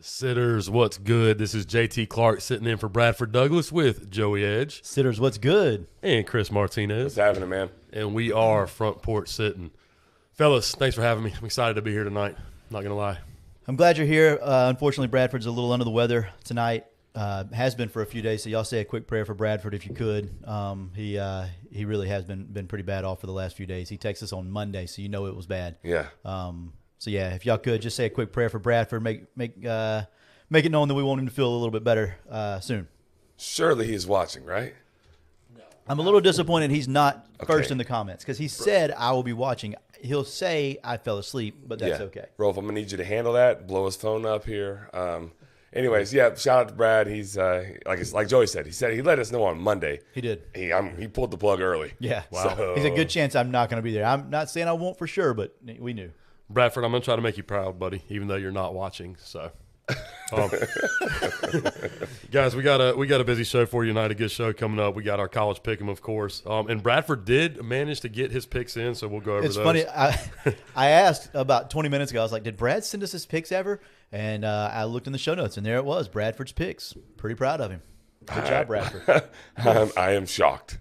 Sitters, what's good? This is JT Clark sitting in for Bradford Douglas with Joey Edge. Sitters, what's good? And Chris Martinez. What's happening, man? And we are Front Porch Sitting. Fellas, thanks for having me. I'm excited to be here tonight. Not going to lie. I'm glad you're here. Unfortunately, Bradford's a little under the weather tonight. Has been for a few days, so y'all say a quick prayer for Bradford if you could. He really has been pretty bad off for the last few days. He texted us on Monday, so you know it was bad. Yeah. So yeah, if y'all could just say a quick prayer for Bradford, make it known that we want him to feel a little bit better soon. Surely he's watching, right? No. I'm a little disappointed he's not first in the comments because he said I will be watching. He'll say I fell asleep, but that's okay. Rolf, I'm gonna need you to handle that. Blow his phone up here. Anyways, yeah. Shout out to Brad. He's like Joey said. He let us know on Monday. He did. He pulled the plug early. Yeah. Wow. So, he's a good chance I'm not going to be there. I'm not saying I won't for sure, but we knew. Bradford, I'm going to try to make you proud, buddy, even though you're not watching. So, guys, we got a busy show for you tonight. A good show coming up. We got our college Pickem, of course. And Bradford did manage to get his picks in, so we'll go over those. It's funny. I asked about 20 minutes ago. I was like, "Did Brad send us his picks ever?" And I looked in the show notes, and there it was. Bradford's picks. Pretty proud of him. Good job, Bradford. I am shocked.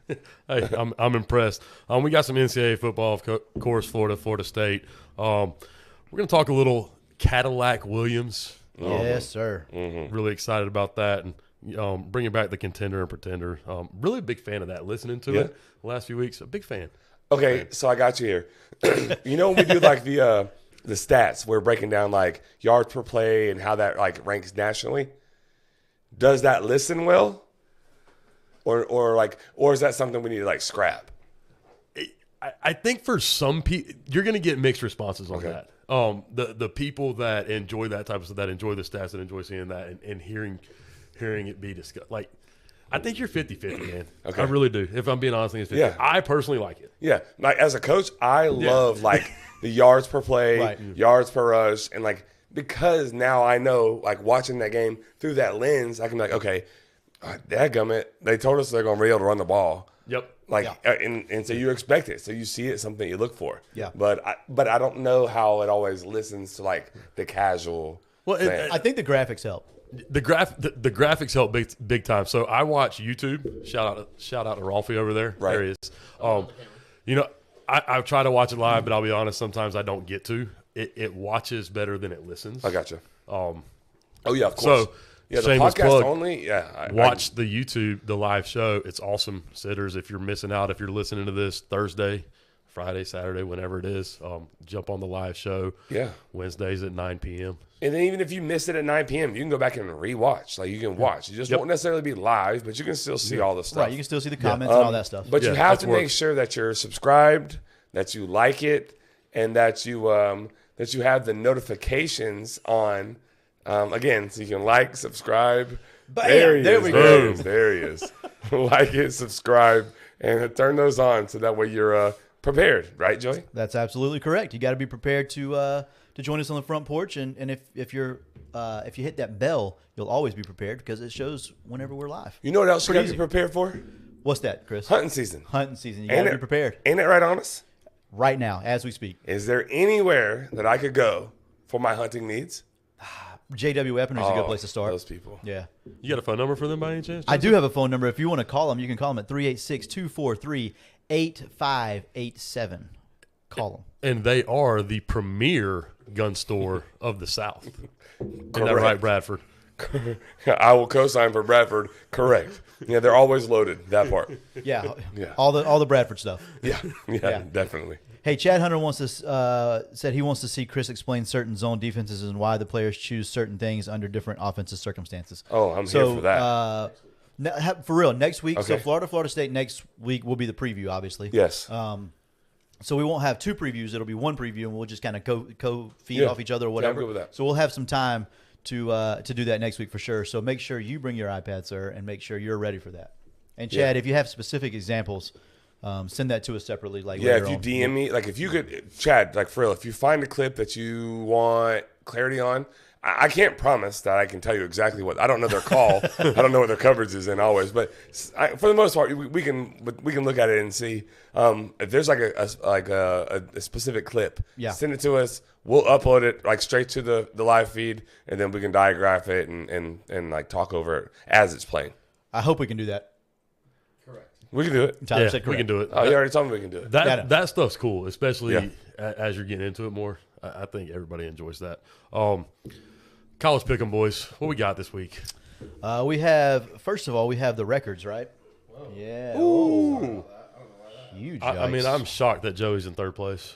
Hey, I'm impressed. We got some NCAA football, of course, Florida State. We're going to talk a little Cadillac Williams. Yes, sir. Mm-hmm. Really excited about that, and bringing back the contender and pretender. Really a big fan of that. Listening to it the last few weeks, a big fan. Okay, so I got you here. You know when we do like the stats, we're breaking down like yards per play and how that like ranks nationally. Does that listen well, or is that something we need to like scrap? I think for some people, you're going to get mixed responses on that. The people that enjoy that type of stuff, that enjoy the stats, that enjoy seeing that, and hearing it be discussed, like I think you're 50-50, man. Okay. I really do. If I'm being honest, I think it's 50. Yeah. I personally like it. Yeah, like as a coach, I love like the yards per play, yards per rush, and like. Because now I know, like, watching that game through that lens, I can be like, okay, dadgummit, they told us they're going to be able to run the ball. Yep. Like, and so you expect it. So you see it, something you look for. Yeah. But I don't know how it always listens to, like, the casual fan. I think the graphics help. The graphics help big time. So I watch YouTube. Shout out to Rolfie over there. Right. There he is. I try to watch it live, but I'll be honest, sometimes I don't get to. It watches better than it listens. I got you. Oh, yeah, of course. So, the shameless podcast plug, only, watch the YouTube, the live show. It's awesome. Sitters, if you're missing out, if you're listening to this Thursday, Friday, Saturday, whenever it is, jump on the live show. Yeah. Wednesdays at 9 p.m. And then even if you missed it at 9 p.m., you can go back and rewatch. Like, you can watch. You just won't necessarily be live, but you can still see all the stuff. Right, you can still see the comments and all that stuff. But you have to make sure that you're subscribed, that you like it, and that you have the notifications on, again, so you can like, subscribe. Bam! There we go. There he is. Like it, subscribe, and turn those on so that way you're prepared. Right, Joey? That's absolutely correct. You got to be prepared to join us on the front porch, and if you hit that bell, you'll always be prepared because it shows whenever we're live. You know what else you got to be prepared for? What's that, Chris? Hunting season. Hunting season. You got to be prepared. Ain't it right on us? Right now, as we speak. Is there anywhere that I could go for my hunting needs? JW Weaponry is a good place to start. Those people. Yeah. You got a phone number for them by any chance? I do have a phone number. If you want to call them, you can call them at 386-243-8587. Call them. And they are the premier gun store of the South. Isn't that Correct. right, Bradford? I will co-sign for Bradford. Correct. Yeah, they're always loaded. That part. Yeah. Yeah. All the Bradford stuff. Yeah, definitely. Hey, Chad Hunter said he wants to see Chris explain certain zone defenses and why the players choose certain things under different offensive circumstances. Oh, I'm here for that. For real, next week. Okay. So Florida State next week will be the preview, obviously. Yes. So we won't have two previews. It'll be one preview, and we'll just kind of co-feed off each other or whatever. I'm good with that. So we'll have some time to do that next week for sure. So make sure you bring your iPad, sir, and make sure you're ready for that. And Chad, if you have specific examples, send that to us separately. Like if you DM me, like if you could, Chad, like for real, if you find a clip that you want clarity on, I can't promise that I can tell you exactly what. I don't know their call. I don't know what their coverage is in always. But for the most part, we can look at it and see if there's like a specific clip. Yeah. Send it to us. We'll upload it like straight to the live feed, and then we can diagraph it and like talk over it as it's playing. I hope we can do that. Correct. We can do it. Tyler Yeah, said we can correct. do it. Oh, you already told me we can do it. That stuff's cool, especially Yeah. as you're getting into it more. I think everybody enjoys that. College Pickem, boys. What we got this week? We have, first of all, we have the records, right? Whoa. Yeah. Ooh. I don't know why that. Huge. I mean, I'm shocked that Joey's in third place.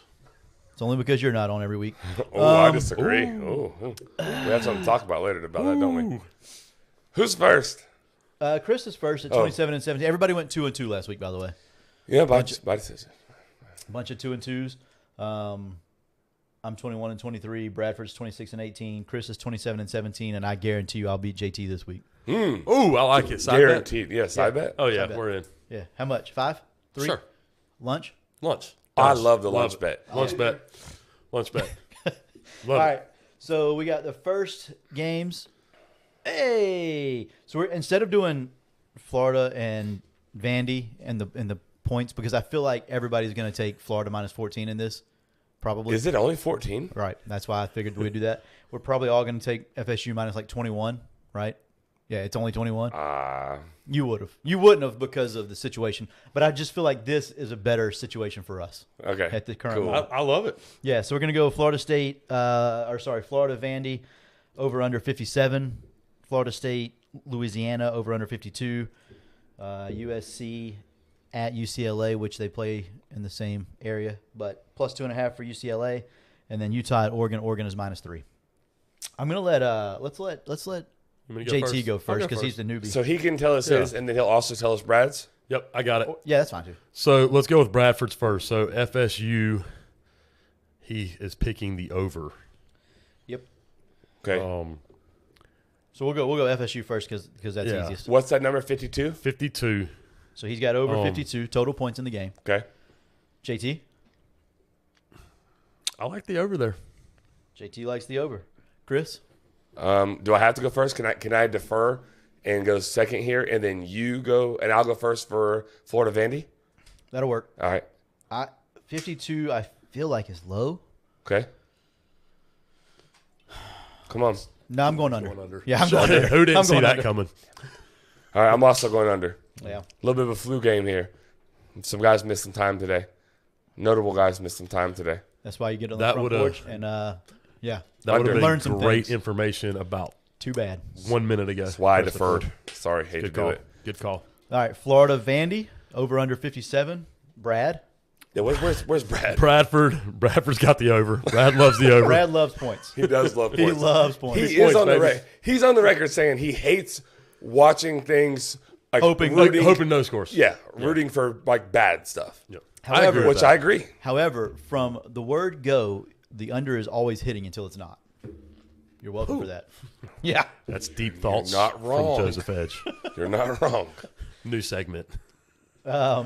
It's only because you're not on every week. I disagree. We have something to talk about later about that, don't we? Who's first? Chris is first at 27 and 17. Everybody went 2-2 last week, by the way. Yeah, by decision. A bunch of 2-2s. I'm 21 and 23. Bradford's 26 and 18. Chris is 27 and 17, and I guarantee you I'll beat JT this week. Ooh, I like it. Side bet? Guaranteed. Yes, I bet. Oh, yeah, Side bet. we're in. Yeah. How much? 5? 3? Sure. Lunch? Lunch. I Yes. love the lunch it. bet. Lunch bet. Lunch bet. Love All it. right. So we got the first games. Hey. So we're instead of doing Florida and Vandy and the points, because I feel like everybody's going to take Florida minus 14 in this. Probably. Is it only 14? Right. That's why I figured we'd do that. We're probably all going to take FSU minus like 21, right? Yeah, it's only 21. You would have. You wouldn't have because of the situation. But I just feel like this is a better situation for us. Okay. At the current Cool. moment. I love it. Yeah, so we're going to go Florida State, Florida Vandy over under 57. Florida State, Louisiana over under 52. USC at UCLA, which they play in the same area, but plus 2.5 for UCLA, and then Utah at Oregon. Oregon is minus 3. I'm gonna let let's let You want me to JT go I'll first because he's the newbie. So he can tell us his, and then he'll also tell us Brad's. Yep, I got it. Yeah, that's fine too. So let's go with Bradford's first. So FSU, he is picking the over. Yep. Okay. So we'll go FSU first because that's Yeah. easiest. What's that number? 52. 52. So he's got over 52 total points in the game. Okay. JT. I like the over there. JT likes the over. Chris. Do I have to go first? Can I defer and go second here, and then you go, and I'll go first for Florida Vandy? That'll work. All right. 52, I feel like is low. Okay. Come on. No, I'm going under. Going under. Yeah, I'm going under. Who didn't I'm see going that under. coming? All right. I'm also going under. Yeah. A little bit of a flu game here. Some guys missed some time today. Notable guys missed some time today. That's why you get on the That front would've- porch and yeah. That would have Learn been some great things. information about Too bad. 1 minute ago. That's why I Christopher. deferred. Sorry. Hate Good to call. do it. Good call. All right, Florida Vandy over under 57. Brad. Yeah, where's Brad? Bradford's got the over. Brad loves the over. Brad loves points. He does love points. He loves points. He is Points, on the baby. He's on the record saying he hates watching things like hoping no scores. Yeah, rooting for like bad stuff. Yep. However- I agree with Which that. I agree. However, from the word go, the under is always hitting until it's not. You're welcome for that. Yeah. That's deep thoughts not wrong. from Joseph Edge. You're not wrong. New segment. Oh,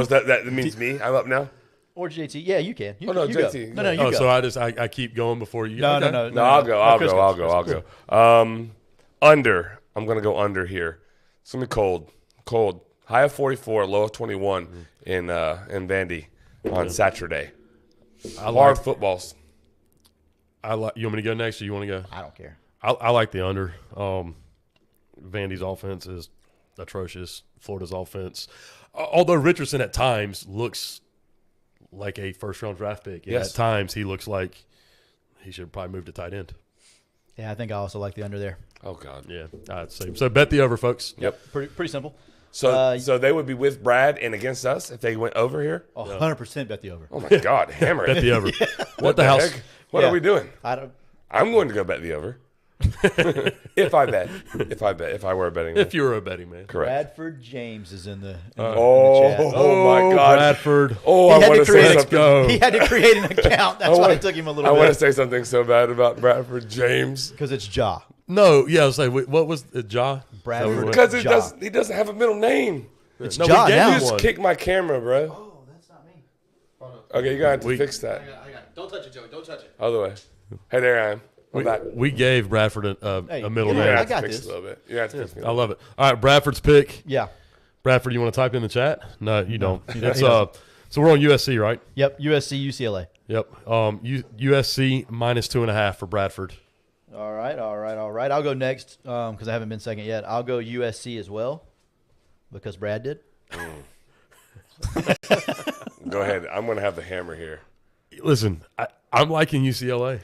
is that means me? I'm up now. Or JT. Yeah, you can. You, Oh, no, you JT. Go. No, you Oh, go. so I keep going before you. No, okay. no. I'll go. Chris I'll goes. go. Under. I'm gonna go under here. It's gonna be cold. Cold. High of 44, low of 21 in Vandy on Saturday. Hard footballs. You want me to go next, or you want to go? I don't care. I like the under. Vandy's offense is atrocious. Florida's offense, although Richardson at times looks like a first-round draft pick, and Yes. at times he looks like he should probably move to tight end. Yeah, I think I also like the under there. Oh God. Yeah, I'd say so. Bet the over, folks. Yep. Pretty simple. So they would be with Brad and against us if they went over here. 100% bet the over. Oh my God, hammer Bet it. the over. What the house? heck? What Yeah. are we doing? I don't. I'm going to go bet the over. If I were a betting man. If you were a betting man. Correct. Bradford James is in the chat. Oh my God. Bradford. Oh, He I had want to to create say a- Let's something. go. He had to create an account. That's why it took him a I little want to bit. say something so bad about Bradford James Because it's Ja. No, yeah, I was like, what was it, Ja? Bradford. because Ja. he doesn't have a middle name. It's No, Ja we gave now. you You just one. kicked my camera, bro. Oh, that's not me. Okay, you're gonna have to We- fix that. I got it. Don't touch it, Joey. Don't touch it. Other way. Hey, there I am. We gave Bradford a middle You're name. gonna I have to got fix this. it a little bit. You have to fix it. I love it. All right, Bradford's pick. Yeah. Bradford, you want to type in the chat? No, you don't. he It's doesn't. so we're on USC, right? Yep. USC, UCLA. Yep. USC -2.5 for Bradford. All right. I'll go next because I haven't been second yet. I'll go USC as well because Brad did. Go ahead. I'm going to have the hammer here. Listen, I'm liking UCLA.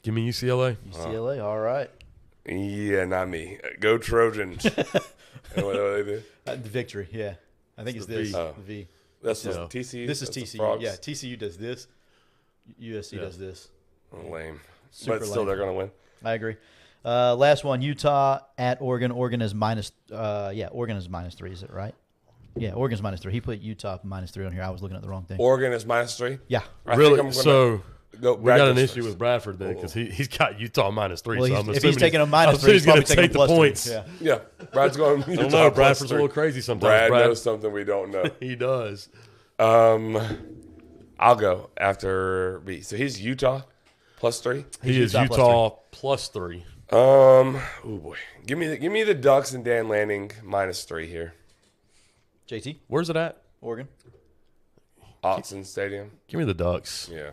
Give me UCLA. UCLA. All right. Yeah, not me. Go Trojans. what do they do? The victory. Yeah. I think it's the this. V. Oh. The V. That's Yeah. TCU. This is That's the TCU. Frogs? Yeah. TCU does this. USC does this. Oh, lame. Super but still, lame. they're going to win. I agree. Last one, Utah at Oregon. Oregon is minus. Oregon is -3. Is it right? Yeah, Oregon's -3. He put Utah -3 on here. I was looking at the wrong thing. Oregon is -3. Yeah. I think Really? I'm gonna So go we got an Bradford's issue first. with Bradford then because he's got Utah -3. Well, so I'm if assuming he's taking a I'm -3, assuming he's probably gonna taking take the +3. points. Yeah. Yeah, Brad's going. I don't know. Bradford's a little crazy sometimes. Brad knows something we don't know. He does. I'll go after B. So he's Utah +3. He is Utah Utah +3. Oh boy, give me the Ducks and Dan Lanning -3 here. JT, Where's it at? Oregon. Autzen Stadium. Give me the Ducks. Yeah.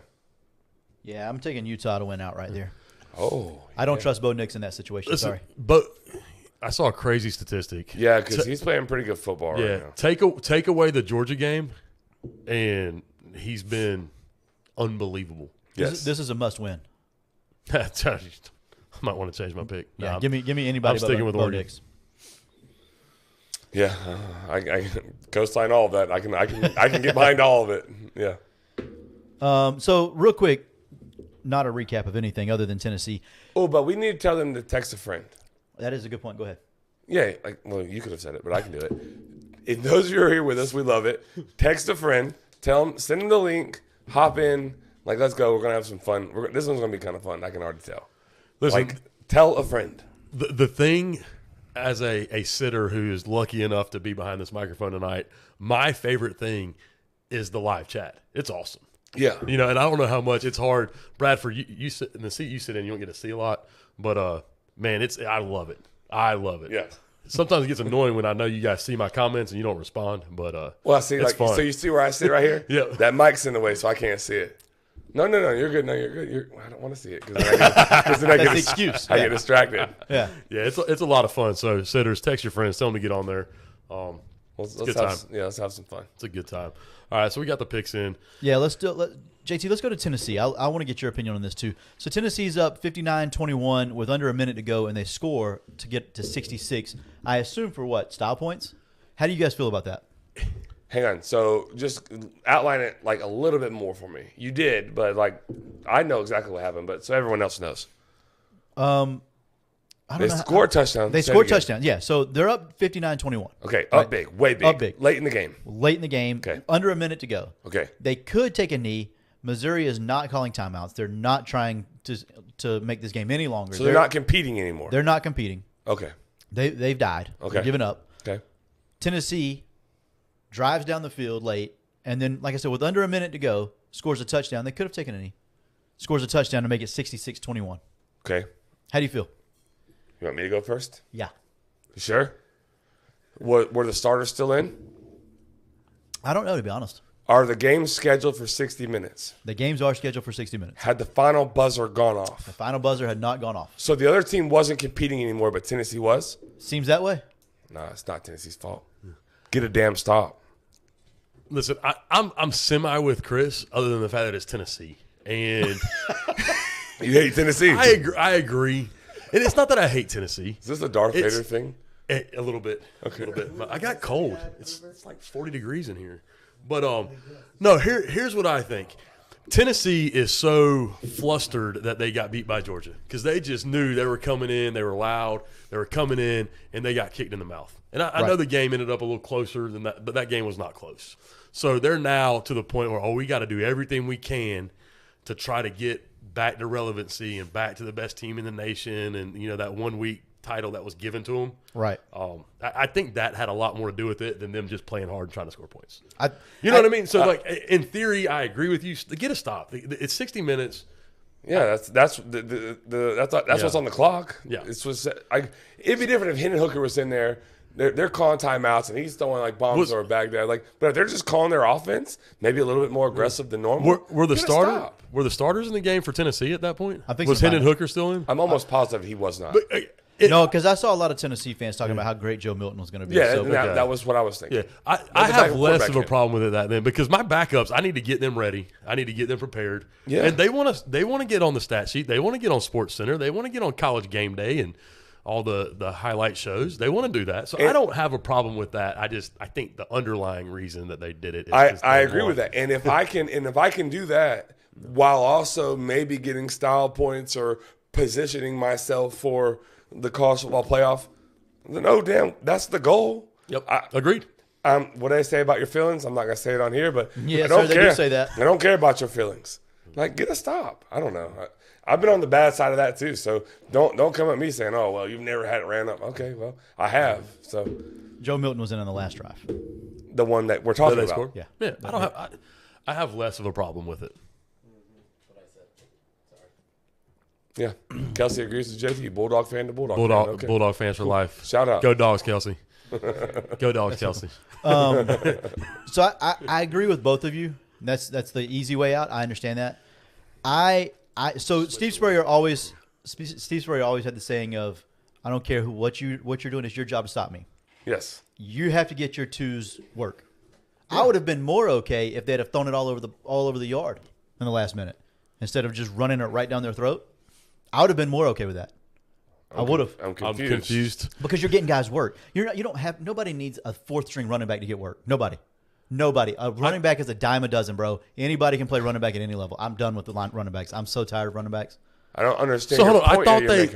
Yeah, I'm taking Utah to win out right there. Oh. I don't trust Bo Nix in that situation. Listen, Sorry. but I saw a crazy statistic. Yeah, because he's playing pretty good football Yeah, right now. take away the Georgia game, and he's been unbelievable. Yes. This is a must win. I might want to change my pick. Yeah, Nah, give me anybody I'm sticking with Bo Oregon. Nix. Yeah, I co-sign all of that. I can get behind all of it. Yeah. So real quick, not a recap of anything other than Tennessee. Oh, but we need to tell them to text a friend. That is a good point. Go ahead. Yeah, well, you could have said it, but I can do it. If those of you are here with us, we love it. Text a friend, tell them, send them the link, hop in, let's go. We're gonna have some fun. This one's gonna be kind of fun. I can already tell. Listen, Tell a friend. the thing as a sitter who is lucky enough to be behind this microphone tonight, my favorite thing is the live chat. It's awesome. Yeah. And I don't know how much it's hard. Bradford, you sit in the seat you sit in, you don't get to see a lot, but man, I love it. I love it. Yeah. Sometimes it gets annoying when I know you guys see my comments and you don't respond, but Well, I see. it's fun. So you see where I sit right here? Yeah. That mic's in the way, so I can't see it. No, you're good. No, you're good. I don't want to see it because then I get That's the excuse. I get distracted. Yeah. yeah, it's a lot of fun. So sitters, text your friends, tell them to get on there. Let's good have, time. Yeah, let's have some fun. It's a good time. All right, so we got the picks in. Yeah, JT, let's go to Tennessee. I want to get your opinion on this too. So Tennessee's up 59-21 with under a minute to go, and they score to get to 66. I assume for what? Style points? How do you guys feel about that? Hang on. So just outline it a little bit more for me. You did, but I know exactly what happened, but so everyone else knows. I don't They know. score a touchdown. They Say it scored again. touchdown. Yeah, so they're up 59-21. Okay, Right. up big, way big. Up big. Late in the game. Late in the game, Okay. under a minute to go. Okay. They could take a knee. Missouri is not calling timeouts. They're not trying to make this game any longer. So they're not competing anymore. They're not competing. Okay. They've died. Okay. They're giving up. Okay. Tennessee drives down the field late, and then, like I said, with under a minute to go, scores a touchdown. They could have taken a knee. Scores a touchdown to make it 66-21. Okay. How do you feel? You want me to go first? Yeah. You sure? Were the starters still in? I don't know, to be honest. Are the games scheduled for 60 minutes? The games are scheduled for 60 minutes. Had the final buzzer gone off? The final buzzer had not gone off. So the other team wasn't competing anymore, but Tennessee was? Seems that way. No, it's not Tennessee's fault. Get a damn stop. Listen, I'm semi with Chris, other than the fact that it's Tennessee, and You hate Tennessee. I agree. And it's not that I hate Tennessee. Is this a Darth It's- Vader thing? A little bit. Okay. A little bit. I got cold. It's like 40 degrees in here. But no, here's what I think. Tennessee is so flustered that they got beat by Georgia because they just knew they were coming in. They were loud. They were coming in, and they got kicked in the mouth. And I know the game ended up a little closer than that, but that game was not close. So they're now to the point where, we got to do everything we can to try to get back to relevancy and back to the best team in the nation and, that 1 week title that was given to them. Right. I think that had a lot more to do with it than them just playing hard and trying to score points. I You know what I mean? So, in theory, I agree with you. Get a stop. It's 60 minutes. Yeah, that's what's on the clock. Yeah. It'd be different if Hendon Hooker was in there. They're calling timeouts and he's throwing like bombs or Baghdad. But if they're just calling their offense, maybe a little bit more aggressive than normal. Were the starters in the game for Tennessee at that point? I think was Hendon Hooker still in? I'm almost positive he was not. No, because I saw a lot of Tennessee fans talking about how great Joe Milton was going to be. Yeah, that was what I was thinking. Yeah, I have less of a problem with it then because my backups, I need to get them ready. I need to get them prepared. Yeah, and they want to get on the stat sheet. They want to get on Sports Center. They want to get on College Game Day and all the highlight shows. They want to do that. So I don't have a problem with that. I think the underlying reason that they did it is I agree with that. And if I can do that while also maybe getting style points or positioning myself for the college football playoff, then that's the goal. Yep. Agreed. What I say about your feelings, I'm not gonna say it on here, but yeah, I don't care. They do say that. I don't care about your feelings. Like, get a stop. I don't know. I've been on the bad side of that too. So don't come at me saying, "Oh, well, you've never had it ran up." Okay, well, I have. So Joe Milton was in on the last drive. The one that we're talking about. Scored? Yeah. I have less of a problem with it. That's what I said. Sorry. Yeah, Kelsey agrees with JT. Bulldog fan to Bulldog. Bulldog, fan. Okay. Bulldog fans for life. Shout out. Go Dogs, Kelsey. Go Dogs, Kelsey. So I agree with both of you. That's the easy way out. I understand that. So Steve Spurrier always had the saying of, "I don't care what you're doing. It's your job to stop me." Yes. You have to get your twos work. Yeah. I would have been more okay if they'd have thrown it all over the yard in the last minute instead of just running it right down their throat. I would have been more okay with that. I would have. I'm confused because you're getting guys work. Nobody needs a fourth string running back to get work. Nobody. A running back is a dime a dozen, bro. Anybody can play running back at any level. I'm done with the running backs. I'm so tired of running backs. I don't understand. So hold on.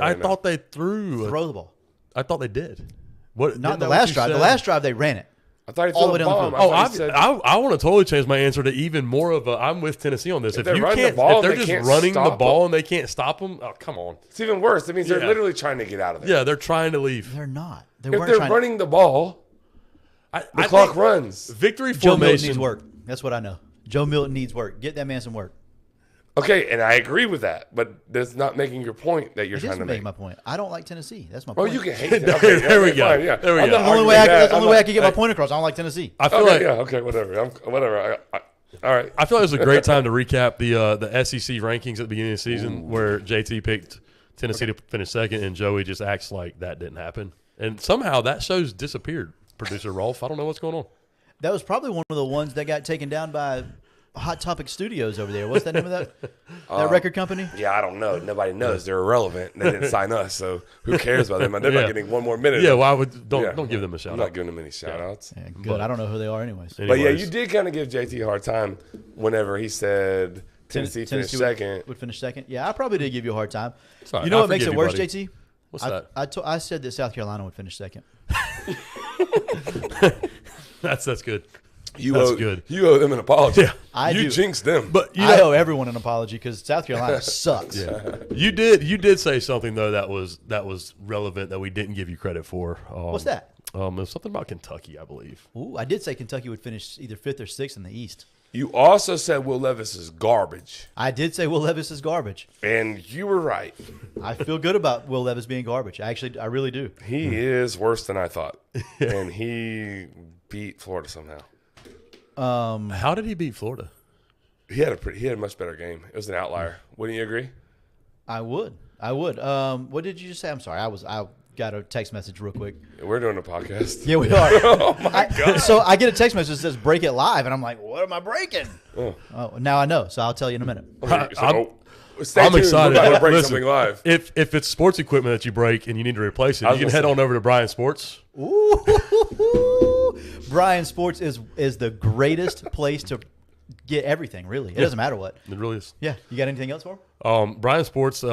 I thought they throw the ball. I thought they did. What? Not the last drive. The last drive they ran it. I thought he threw a bomb. I want to totally change my answer to even more of a. I'm with Tennessee on this. If they're just running the ball and they can't stop them, oh come on. It's even worse. That means they're literally trying to get out of there. Yeah, they're trying to leave. They're not. If they're running the ball, the clock runs. Victory Joe formation Milton needs work. That's what I know. Joe Milton needs work. Get that man some work. Okay, and I agree with that, but that's not making your point that you're trying to make. My point. I I don't like Tennessee. That's my point. Oh, you can hate them. Okay, there we go. Fine, yeah. There we go. That's the only way I can get my point across. I don't like Tennessee. I feel like whatever. Whatever. All right. I feel like it was a great time to recap the SEC rankings at the beginning of the season, where JT picked Tennessee to finish second, and Joey just acts like that didn't happen, and somehow that show's disappeared. Producer Rolf, I don't know what's going on. That was probably one of the ones that got taken down by Hot Topic Studios over there. What's the name of that record company? Yeah, I don't know. Nobody knows. They're irrelevant. They didn't sign us, so who cares about them? They're not getting one more minute. Yeah, well, don't give them a shout out. I'm not giving them any shout outs. Yeah, good. I don't know who they are anyways. But yeah, you did kind of give JT a hard time whenever he said Tennessee finished second. Would finish second. Yeah, I probably did give you a hard time. Sorry, you know what makes it worse, JT? What's that? I said that South Carolina would finish second. That's good. That's good. You owe them an apology. Yeah, you jinxed them. But I owe everyone an apology because South Carolina sucks. Yeah. You did say something though that was relevant that we didn't give you credit for. What's that? It was something about Kentucky, I believe. Ooh, I did say Kentucky would finish either 5th or 6th in the East. You also said Will Levis is garbage. I did say Will Levis is garbage. And you were right. I feel good about Will Levis being garbage. I really do. He is worse than I thought. And he beat Florida somehow. How did he beat Florida? He had a much better game. It was an outlier. Wouldn't you agree? I would. What did you just say? I'm sorry. I got a text message real quick. We're doing a podcast. Yeah, we are. Oh my God. So I get a text message that says break it live, and I'm like, what am I breaking? Oh, now I know. So I'll tell you in a minute. I'm excited. We're about to break something live. If it's sports equipment that you break and you need to replace it, you can head on over to Brian Sports. Ooh. Brian Sports is the greatest place to get everything, really. It doesn't matter what. It really is. Yeah. You got anything else for him? Brian Sports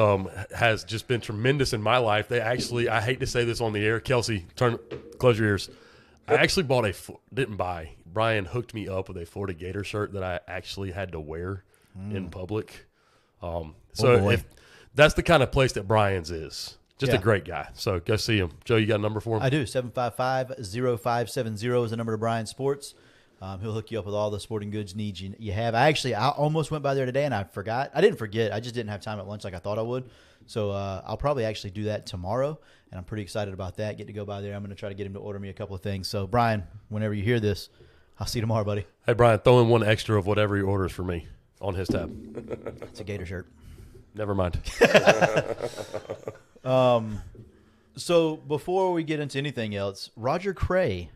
has just been tremendous in my life. They actually, I hate to say this on the air, Kelsey, close your ears. I actually Brian hooked me up with a Florida Gator shirt that I actually had to wear in public. If that's the kind of place that Brian's is. Just a great guy. So go see him. Joe, you got a number for him? I do. 755-0570 is the number to Brian Sports. He'll hook you up with all the sporting goods needs you have. I almost went by there today and I forgot. I didn't forget. I just didn't have time at lunch like I thought I would. So I'll probably actually do that tomorrow, and I'm pretty excited about that. Get to go by there. I'm going to try to get him to order me a couple of things. So Brian, whenever you hear this, I'll see you tomorrow, buddy. Hey, Brian, throw in one extra of whatever he orders for me on his tab. It's a Gator shirt. Never mind. So before we get into anything else, Roger Cray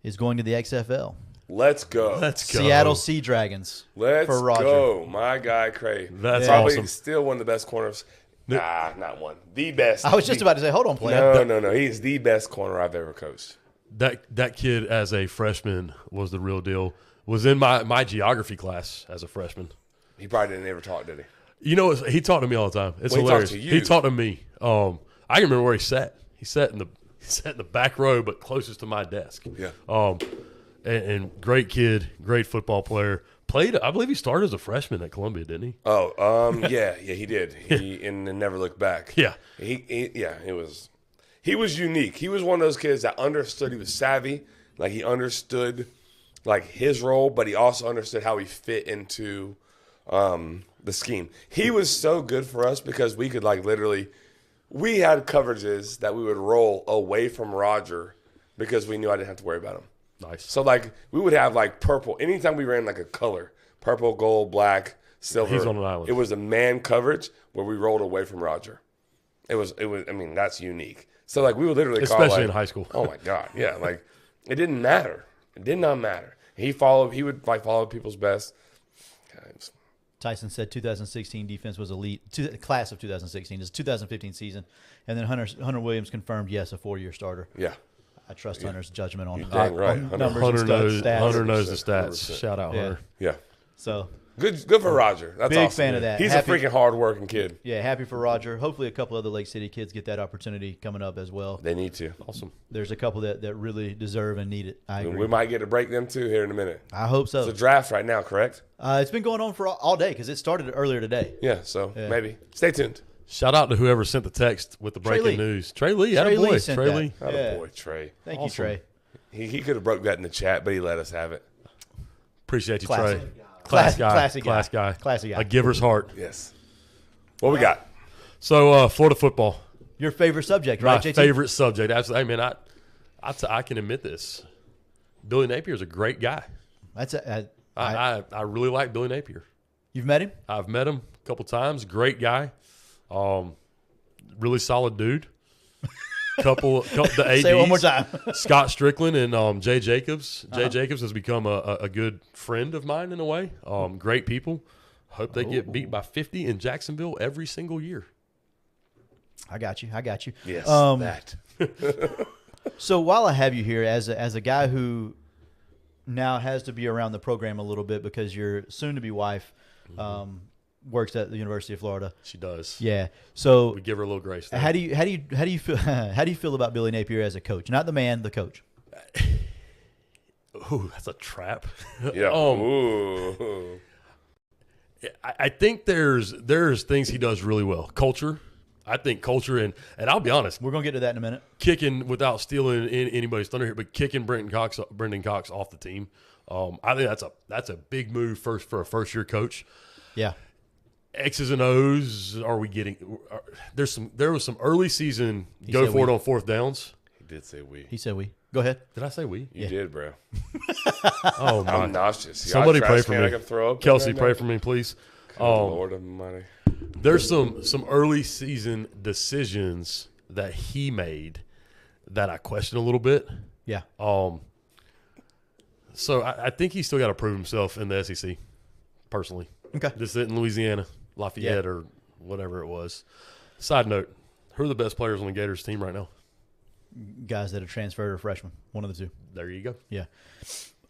is going to the XFL. Let's go. Let's go. Seattle Sea Dragons. Let's for Roger. go. My guy, Cray. That's probably awesome. still one of the best corners. Not one. The best. I was just about to say, hold on, player. No. He's the best corner I've ever coached. That kid as a freshman was the real deal. Was in my geography class as a freshman. He probably didn't ever talk, did he? You know, he talked to me all the time. It's Well, he hilarious. talked to you. He talked to me. I can remember where he sat. He sat in the back row, but closest to my desk. Yeah. And great kid, great football player. Played, I believe he started as a freshman at Columbia, didn't he? Yeah, he did. And never looked back. Yeah. He was unique. He was one of those kids that understood. He was savvy. Like, he understood, like, his role, but he also understood how he fit into the scheme. He was so good for us because we could, like, literally – we had coverages that we would roll away from Roger because we knew I didn't have to worry about him. Nice. So, like, we would have, like, purple. Anytime we ran, like, a color, purple, gold, black, silver. He's on an island. It was a man coverage where we rolled away from Roger. It was. I mean, that's unique. So, like, we would literally call, Especially like, in high school. Oh, my God. Yeah, like, it didn't matter. It did not matter. He would, like, follow people's best. God, Tyson said 2016 defense was elite. Class of 2016 is 2015 season, and then Hunter Williams confirmed yes, a 4-year starter. Yeah. I trust Hunter's judgment on, dang right. on numbers Hunter and knows, stats. Hunter knows the stats. 100%. Shout out, Hunter. Yeah. So Good for Roger. That's Big awesome. fan of that. He's Happy- a freaking hard-working kid. yeah, happy for Roger. Hopefully, a couple other Lake City kids get that opportunity coming up as well. They need to. Awesome. There's a couple that really deserve and need it. I agree. We might get to break them, too, here in a minute. I hope so. It's a draft right now, correct? It's been going on for all day because it started earlier today. Yeah, so maybe. Stay tuned. Shout out to whoever sent the text with the Trey breaking Lee. news. Trey Lee, Trey Lee boy. sent Trey that. Lee. Yeah. Boy, Trey. Thank Awesome. you, Trey. He could have broke that in the chat, but he let us have it. Appreciate you, Classy. Trey. Class guy. Classy guy. Class guy. Classy guy. A giver's heart. Yes. What we got? So, Florida football. Your favorite subject, My right, JT? favorite subject. Absolutely. I mean, I can admit this. Billy Napier's a great guy. That's I really like Billy Napier. You've met him? I've met him a couple times. Great guy. Really solid dude. Couple the ADs. Say it one more time. Scott Strickland and Jay Jacobs. Jay Jacobs has become a good friend of mine in a way. Great people. Hope they get beat by 50 in Jacksonville every single year. I got you. Yes, that. So while I have you here as a guy who now has to be around the program a little bit because your soon-to-be wife works at the University of Florida. She does. Yeah. So We give her a little grace there. how do you feel how do you feel about Billy Napier as a coach? Not the man, the coach. Ooh, that's a trap. Yeah. Ooh. I think there's things he does really well. Culture. I think culture and I'll be honest, We're gonna get to that in a minute. kicking without stealing anybody's thunder here, but kicking Brendan Cox off the team. I think that's a big move for a first year coach. Yeah. X's and O's. Are we getting? There was some early season go said for it we. on fourth downs. He did say we. He said we. Go ahead. Did I say we? You did, bro. Oh my! I'm nauseous. You got a Somebody trash pray for can me. I can throw up Kelsey, right pray now? for me, please. Good Lord Almighty. There's some early season decisions that he made that I question a little bit. Yeah. So I think he's still got to prove himself in the SEC. Personally, Okay. this isn't Louisiana, Lafayette, or whatever it was. Side note: who are the best players on the Gators team right now? Guys that have transferred or freshmen. One of the two. There you go. Yeah.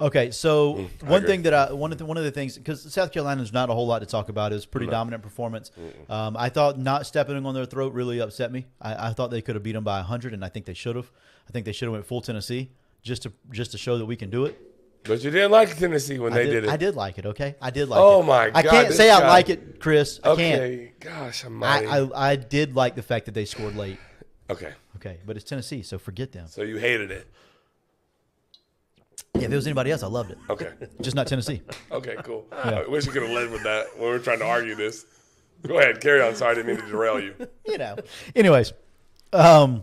Okay, so I one agree. thing that one of the things, because South Carolina's not a whole lot to talk about, is pretty dominant performance. I thought not stepping on their throat really upset me. I thought they could have beat them by 100, and I think they should have. I think they should have went full Tennessee just to show that we can do it. But you didn't like Tennessee when they did it. I did like it. Okay, I did like it. Oh, my I God, can't this say I guy- like it, Chris. I can't. Okay. Gosh, Almighty. I did like the fact that they scored late. Okay. Okay, but it's Tennessee, so forget them. So you hated it. Yeah, if it was anybody else, I loved it. Okay. Just not Tennessee. Okay, cool. I wish you could have led with that when we were trying to argue this. Go ahead, carry on. Sorry, I didn't mean to derail you. Anyways, so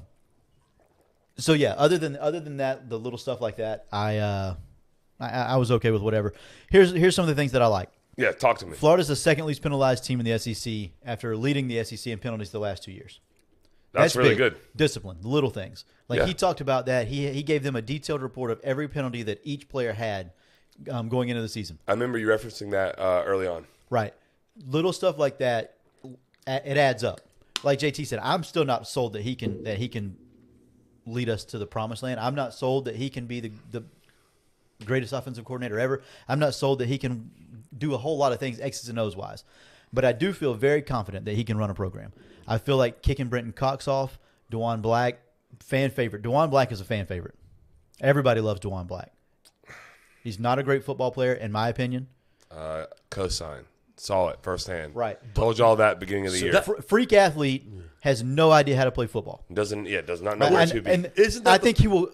yeah, other than that, the little stuff like that, I was okay with whatever. Here's some of the things that I like. Yeah, talk to me. Florida's the second least penalized team in the SEC after leading the SEC in penalties the last 2 years. That's really big. good. Discipline, the little things. Like he talked about that. He gave them a detailed report of every penalty that each player had going into the season. I remember you referencing that early on. Right. Little stuff like that, it adds up. Like JT said, I'm still not sold that he can lead us to the promised land. I'm not sold that he can be the greatest offensive coordinator ever. I'm not sold that he can do a whole lot of things X's and O's wise. But I do feel very confident that he can run a program. I feel like kicking Brenton Cox off, DeJuan Black, fan favorite. DeJuan Black is a fan favorite. Everybody loves DeJuan Black. He's not a great football player, in my opinion. Cosign. Saw it firsthand. Right. Told y'all that beginning of the year. Freak athlete has no idea how to play football. Does not know where to be. And I think he will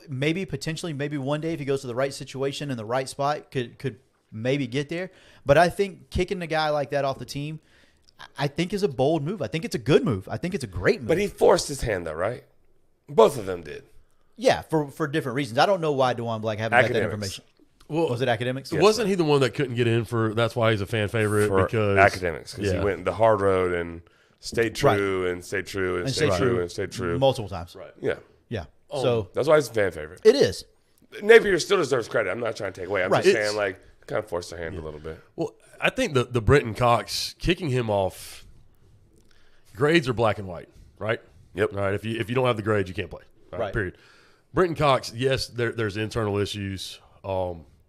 potentially one day if he goes to the right situation in the right spot could maybe get there. But I think kicking a guy like that off the team, I think is a bold move. I think it's a good move. I think it's a great move. But he forced his hand though, right? Both of them did. Yeah, for different reasons. I don't know why DeJuan Black haven't got that information. Well, was it academics? Yes, wasn't he the one that couldn't get in for? That's why he's a fan favorite because academics. Because he went the hard road and stayed true and stayed true and stayed true and stayed true multiple times. Right. Yeah. So that's why he's a fan favorite. It is. Napier still deserves credit. I'm not trying to take away. I'm just saying like kind of forced their hand a little bit. Well, I think the Brenton Cox kicking him off. Grades are black and white, right? Yep. All right. If you don't have the grades, you can't play. All right. Period. Brenton Cox, yes, there's internal issues.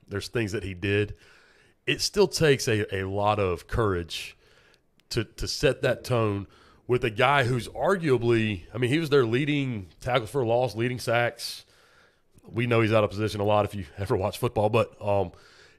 There's things that he did. It still takes a lot of courage to set that tone with a guy who's arguably, I mean, he was their leading tackles for a loss, leading sacks. We know he's out of position a lot if you ever watch football, but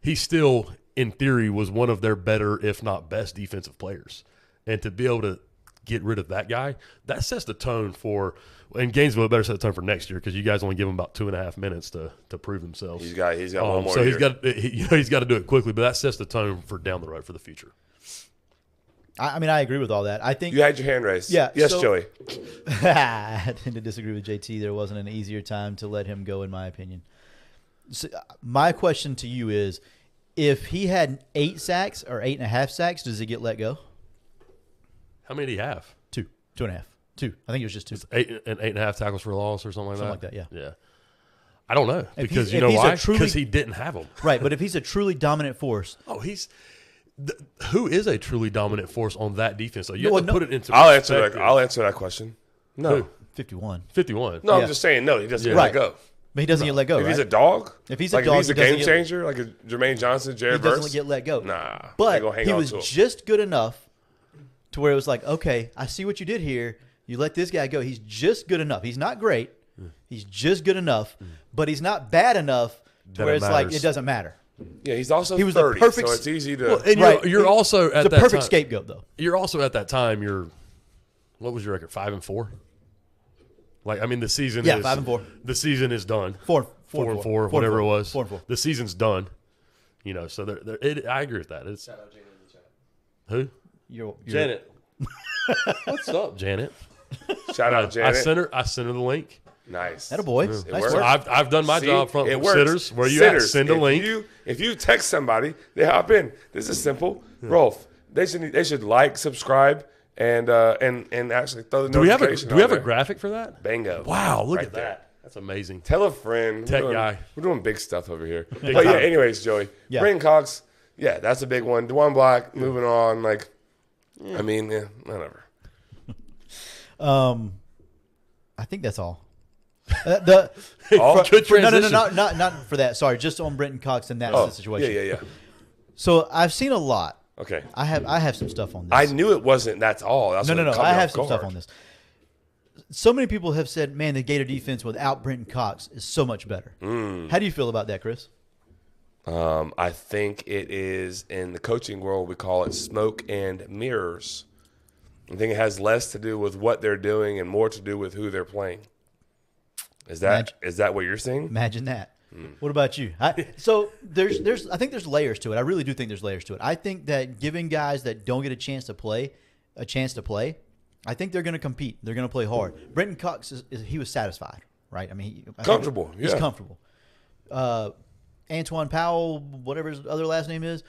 he still, in theory, was one of their better, if not best, defensive players. And to be able to get rid of that guy, that sets the tone for – and Gainesville better set the tone for next year because you guys only give them about 2.5 minutes to prove themselves. He's got one more so year. he's got to do it quickly, but that sets the tone for down the road for the future. I mean, I agree with all that. I think you had your hand raised. Yeah. Yes, Joey. I tend to disagree with JT. There wasn't an easier time to let him go, in my opinion. So, my question to you is, if he had 8 sacks or 8.5 sacks, does he get let go? How many did he have? 2.5. 2. I think it was just 2. It's 8.5 tackles for a loss or something like that. Something like that. Yeah. I don't know because you know why? Because he didn't have them. Right, but if he's a truly dominant force, who is a truly dominant force on that defense? So you have to put it into. I'll answer that question. No, who? 51. No, I'm just saying no. He doesn't get let go. But he doesn't get let go. If he's a dog, if he's a game changer, like a Jermaine Johnson, Jared Verse, he doesn't get let go. Nah, but he was just good enough to where it was like, okay, I see what you did here. You let this guy go. He's just good enough. He's not great. He's just good enough, but he's not bad enough to where it's like it doesn't matter. Yeah, he was 30, the perfect, so it's easy to. Well, and you're also at the that perfect time, scapegoat, though. You're also at that time. What was your record? 5-4. Like I mean, the season. Yeah, is, 5-4. The season is done. 4-4, whatever it was. 4-4. The season's done. You know, so I agree with that. It's shout out Janet in the chat. Who? You're Janet. What's up, Janet? Shout out Janet. I sent her the link. Nice. That a boy. Nice work. I've done my job from sitters. Where you at? Send a link. If you text somebody, they hop in. This is simple. Rolf, they should like, subscribe, and actually throw the notification. Do we have a graphic for that? Bingo. Wow, look Right at there. that. That's amazing. Tell a friend. Tech guy. We're doing big stuff over here. Big But time. yeah, anyways, Joey. Yeah. Brenton Cox, yeah, that's a big one. DeJuan Black, moving on. Like, I mean, yeah, whatever. I think that's all. Good transition. No, not for that. Sorry, just on Brenton Cox and that situation. Yeah. So I've seen a lot. Okay. I have some stuff on this. I knew it wasn't. That's all. That's No. I have some stuff on this. So many people have said, "Man, the Gator defense without Brenton Cox is so much better." How do you feel about that, Chris? I think it is in the coaching world. We call it smoke and mirrors. I think it has less to do with what they're doing and more to do with who they're playing. Is that what you're saying? Imagine that. What about you? So I think there's layers to it. I really do think there's layers to it. I think that giving guys that don't get a chance to play, I think they're going to compete. They're going to play hard. Brenton Cox he was satisfied, right? I mean, Comfortable. He's comfortable. Antoine Powell, whatever his other last name is,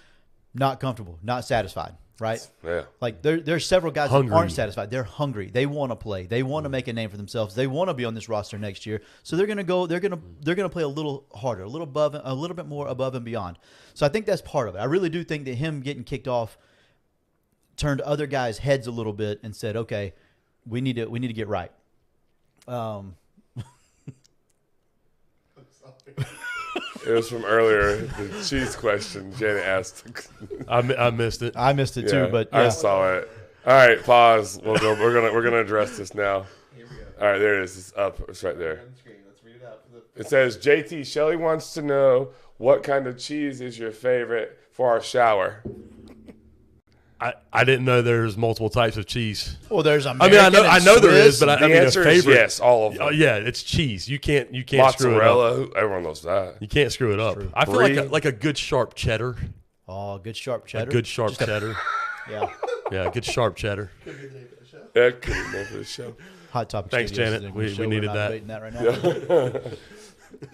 not comfortable, not satisfied, right? Yeah. Like there's several guys Hungry. that aren't satisfied. They're hungry. They want to play. They want to make a name for themselves. They want to be on this roster next year. So they're gonna go. They're gonna play a little harder, a little bit more above and beyond. So I think that's part of it. I really do think that him getting kicked off turned other guys' heads a little bit and said, okay, we need to get right. It was from earlier, the cheese question Janet asked. I missed it. I missed it too, but yeah. I saw it. All right, pause. We'll go. We're gonna address this now. Here we go. All right, there it is. It's up. It's right there. On the screen. Let's read it out for the. It says, JT, Shelly wants to know what kind of cheese is your favorite for our shower. I didn't know there's multiple types of cheese. Well, there's I know there is, but The I mean, answer a is favorite. yes, all of them. Oh yeah, it's cheese. You can't screw it up. Mozzarella, everyone knows that. You can't screw it up. True. I feel Brie. like a good sharp cheddar. Oh, good sharp cheddar. A good sharp cheddar. Yeah. Yeah, good sharp cheddar. That could be the name for the show. Hot Topic Thanks, Studios Janet. is a good show. We We're needed not that. debating that right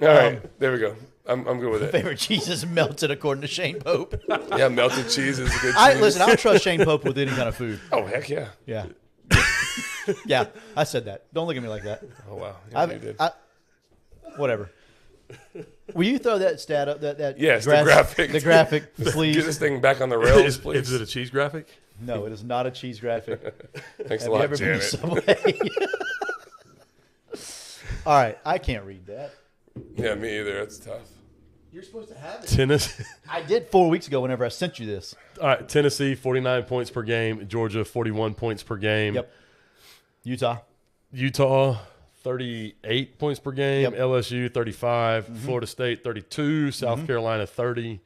now. All right, there we go. I'm good with it. Favorite cheese is melted, according to Shane Pope. Yeah, melted cheese is a good cheese. Listen, I don't trust Shane Pope with any kind of food. Oh, heck yeah. Yeah. Yeah, I said that. Don't look at me like that. Oh, wow. Yeah, you did. Whatever. Will you throw that stat up? That Yes, the graphic. The graphic, Get please. this thing back on the rails, please. Is it a cheese graphic? No, it is not a cheese graphic. Thanks Have a you lot, ever been to Janet. Subway? All right, I can't read that. Yeah, me either. That's tough. You're supposed to have it. Tennessee. I did 4 weeks ago whenever I sent you this. All right, Tennessee 49 points per game. Georgia 41 points per game. Yep. Utah. Utah 38 points per game. Yep. LSU 35. Florida State 32. South Carolina 30.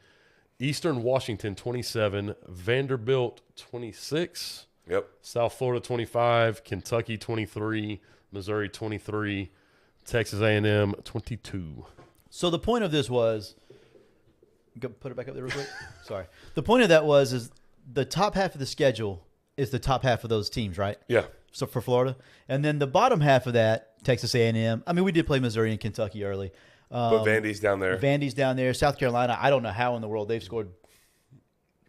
Eastern Washington 27. Vanderbilt 26. Yep. South Florida 25. Kentucky 23. Missouri 23. Texas A&M 22. So the point of this was, put it back up there real quick. Sorry. The point of that is the top half of the schedule is the top half of those teams, right? Yeah. So for Florida, and then the bottom half of that, Texas A&M. I mean, we did play Missouri and Kentucky early. But Vandy's down there. Vandy's down there. South Carolina. I don't know how in the world they've scored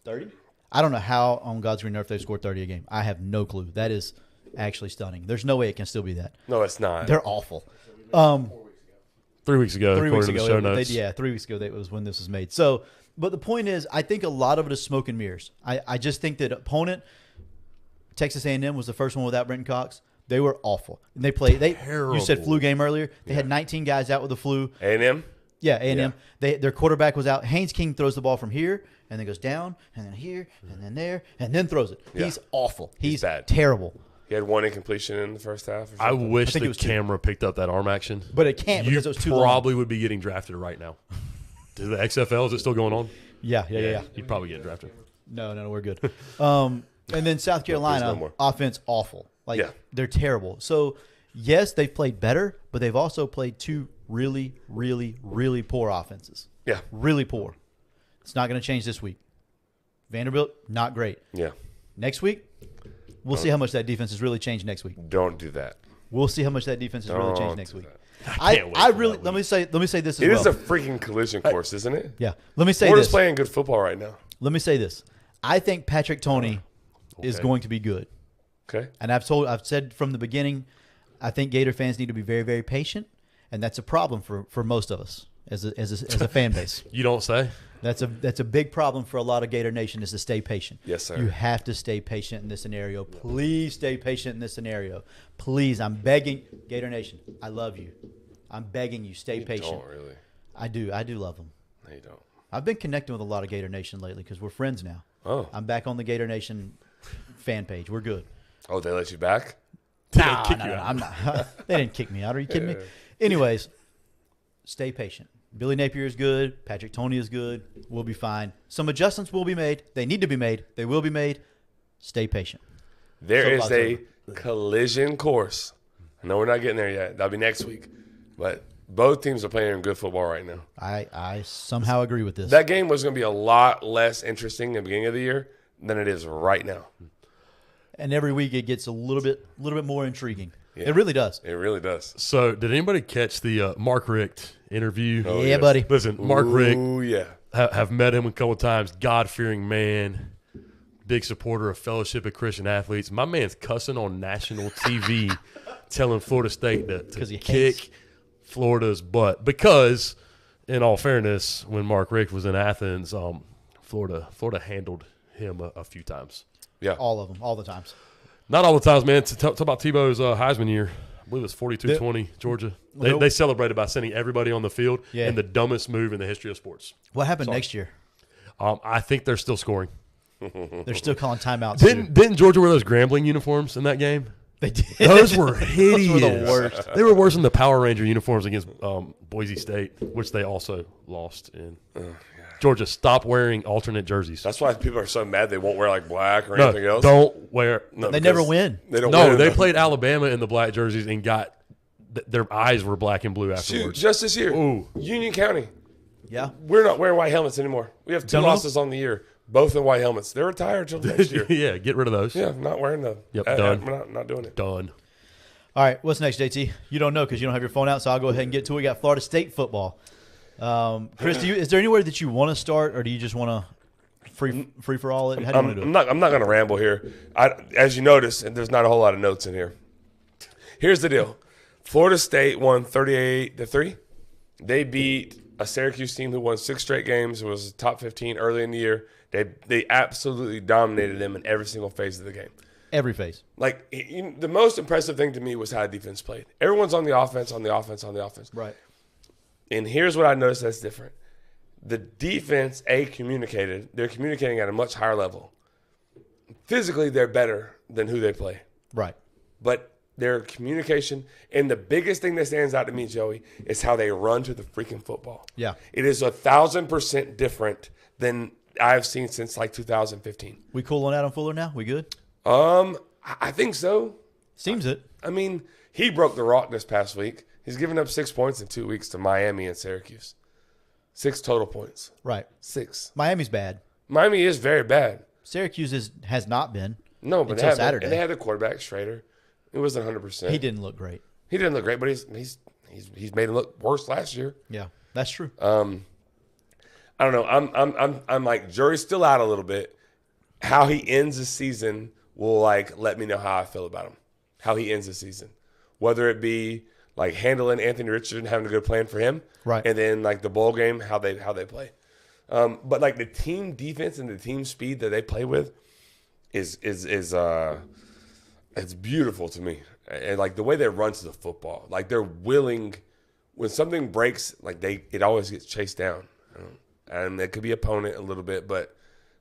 30. I don't know how on God's green earth they've scored 30 a game. I have no clue. That is actually stunning. There's no way it can still be that. No, it's not. They're awful. 3 weeks ago, 3 weeks according ago, to the show notes. 3 weeks ago that was when this was made. So, but the point is, I think a lot of it is smoke and mirrors. I just think that opponent Texas A&M was the first one without Brenton Cox. They were awful. And they played. You said flu game earlier. They had 19 guys out with the flu. A&M? Yeah, A&M. Their quarterback was out. Haynes King throws the ball from here and then goes down and then here and then there and then throws it. Yeah. He's awful. He's bad. terrible. He had one incompletion in the first half. Or I something. wish I think it the was two. camera picked up that arm action. But it can't You because it was too long. probably would be getting drafted right now. To the XFL, is it still going on? Yeah. You'd probably get drafted. No, we're good. And then South Carolina, no more. offense awful. Yeah. They're terrible. So, yes, they've played better, but they've also played two really, really, really poor offenses. Yeah. Really poor. It's not going to change this week. Vanderbilt, not great. Yeah. Next week, we'll see how much that defense has really changed next week. Don't do that. We'll see how much that defense has really Don't changed next do week. that. I can't wait for really that let me say this as It well. is a freaking collision course, isn't it? Yeah. Let me say Florida's this. playing good football right now. Let me say this. I think Patrick Toney is Okay. going to be good. Okay. And I've said from the beginning, I think Gator fans need to be very, very patient, and that's a problem for most of us as a fan base. You don't say? That's a big problem for a lot of Gator Nation is to stay patient. Yes, sir. You have to stay patient in this scenario. Please stay patient in this scenario. Please, I'm begging Gator Nation. I love you. I'm begging you, stay You patient. don't really. I do love them. No, you don't. I've been connecting with a lot of Gator Nation lately because we're friends now. Oh. I'm back on the Gator Nation fan page. We're good. Oh, they let you back? Did No, they kick no, you no, out? I'm not. They didn't kick me out. Are you kidding me? Anyways, stay patient. Billy Napier is good. Patrick Toney is good. We'll be fine. Some adjustments will be made. They need to be made. They will be made. Stay patient. There is Football's a collision course. I know we're not getting there yet. That'll be next week. But Both teams are playing good football right now. I somehow agree with this. That game was going to be a lot less interesting at the beginning of the year than it is right now. And every week it gets a little bit more intriguing. Yeah. It really does. It really does. So, did anybody catch the Mark Richt interview? Oh, yeah, yes. buddy. Listen, Mark Richt, Ooh, yeah. have met him a couple of times. God-fearing man, big supporter of Fellowship of Christian Athletes. My man's cussing on national TV, telling Florida State to kick Florida's butt. Because, in all fairness, when Mark Richt was in Athens, Florida handled him a few times. Yeah. All of them, all the times. Not all the times, man. Talk about Tebow's Heisman year. I believe it was 42-20, Georgia. They celebrated by sending everybody on the field in the dumbest move in the history of sports. What happened next year? I think they're still scoring. They're still calling timeouts. Didn't Georgia wear those Grambling uniforms in that game? They did. Those were hideous. Those were the worst. They were worse than the Power Ranger uniforms against Boise State, which they also lost in. Georgia, stop wearing alternate jerseys. That's why people are so mad they won't wear like black or anything else. Don't wear. No, They never win. They don't No, win. they played Alabama in the black jerseys and got their eyes were black and blue afterwards. Shoot, just this year, Ooh. Union County. Yeah. We're not wearing white helmets anymore. We have 2 Don't know. losses on the year, both in white helmets. They're retired till next year. Yeah, get rid of those. Yeah, not wearing them. Yep, done. We're not doing it. Done. All right, what's next, JT? You don't know because you don't have your phone out, so I'll go ahead and get to it. We got Florida State football. Chris, is there anywhere that you want to start, or do you just want to free for all it? How do you want to do it? I'm not going to ramble here. As you notice, and there's not a whole lot of notes in here. Here's the deal: Florida State won 38-3. They beat a Syracuse team who won 6 straight games. It was top 15 early in the year. They absolutely dominated them in every single phase of the game. Every phase. Like the most impressive thing to me was how defense played. Everyone's on the offense. Right. And here's what I noticed that's different. The defense, communicated. They're communicating at a much higher level. Physically, they're better than who they play. Right. But their communication, and the biggest thing that stands out to me, Joey, is how they run to the freaking football. Yeah. It is 1,000% different than I've seen since like 2015. We cool on Adam Fuller now? We good? I think so. Seems it. I mean, he broke the rock this past week. He's given up 6 points in 2 weeks to Miami and Syracuse. 6 total points. Right. 6. Miami's bad. Miami is very bad. Syracuse has not been. No, but until Saturday. And they had the quarterback, Schrader. It wasn't 100%. He didn't look great. He didn't look great, but he's made him look worse last year. Yeah, that's true. I don't know. I'm like, jury's still out a little bit. How he ends the season will like let me know how I feel about him. How he ends the season, whether it be like handling Anthony Richardson, having a good plan for him, right, and then like the bowl game, how they play. But like the team defense and the team speed that they play with is it's beautiful to me. And like the way they run to the football, like they're willing when something breaks, like it always gets chased down. And it could be opponent a little bit, but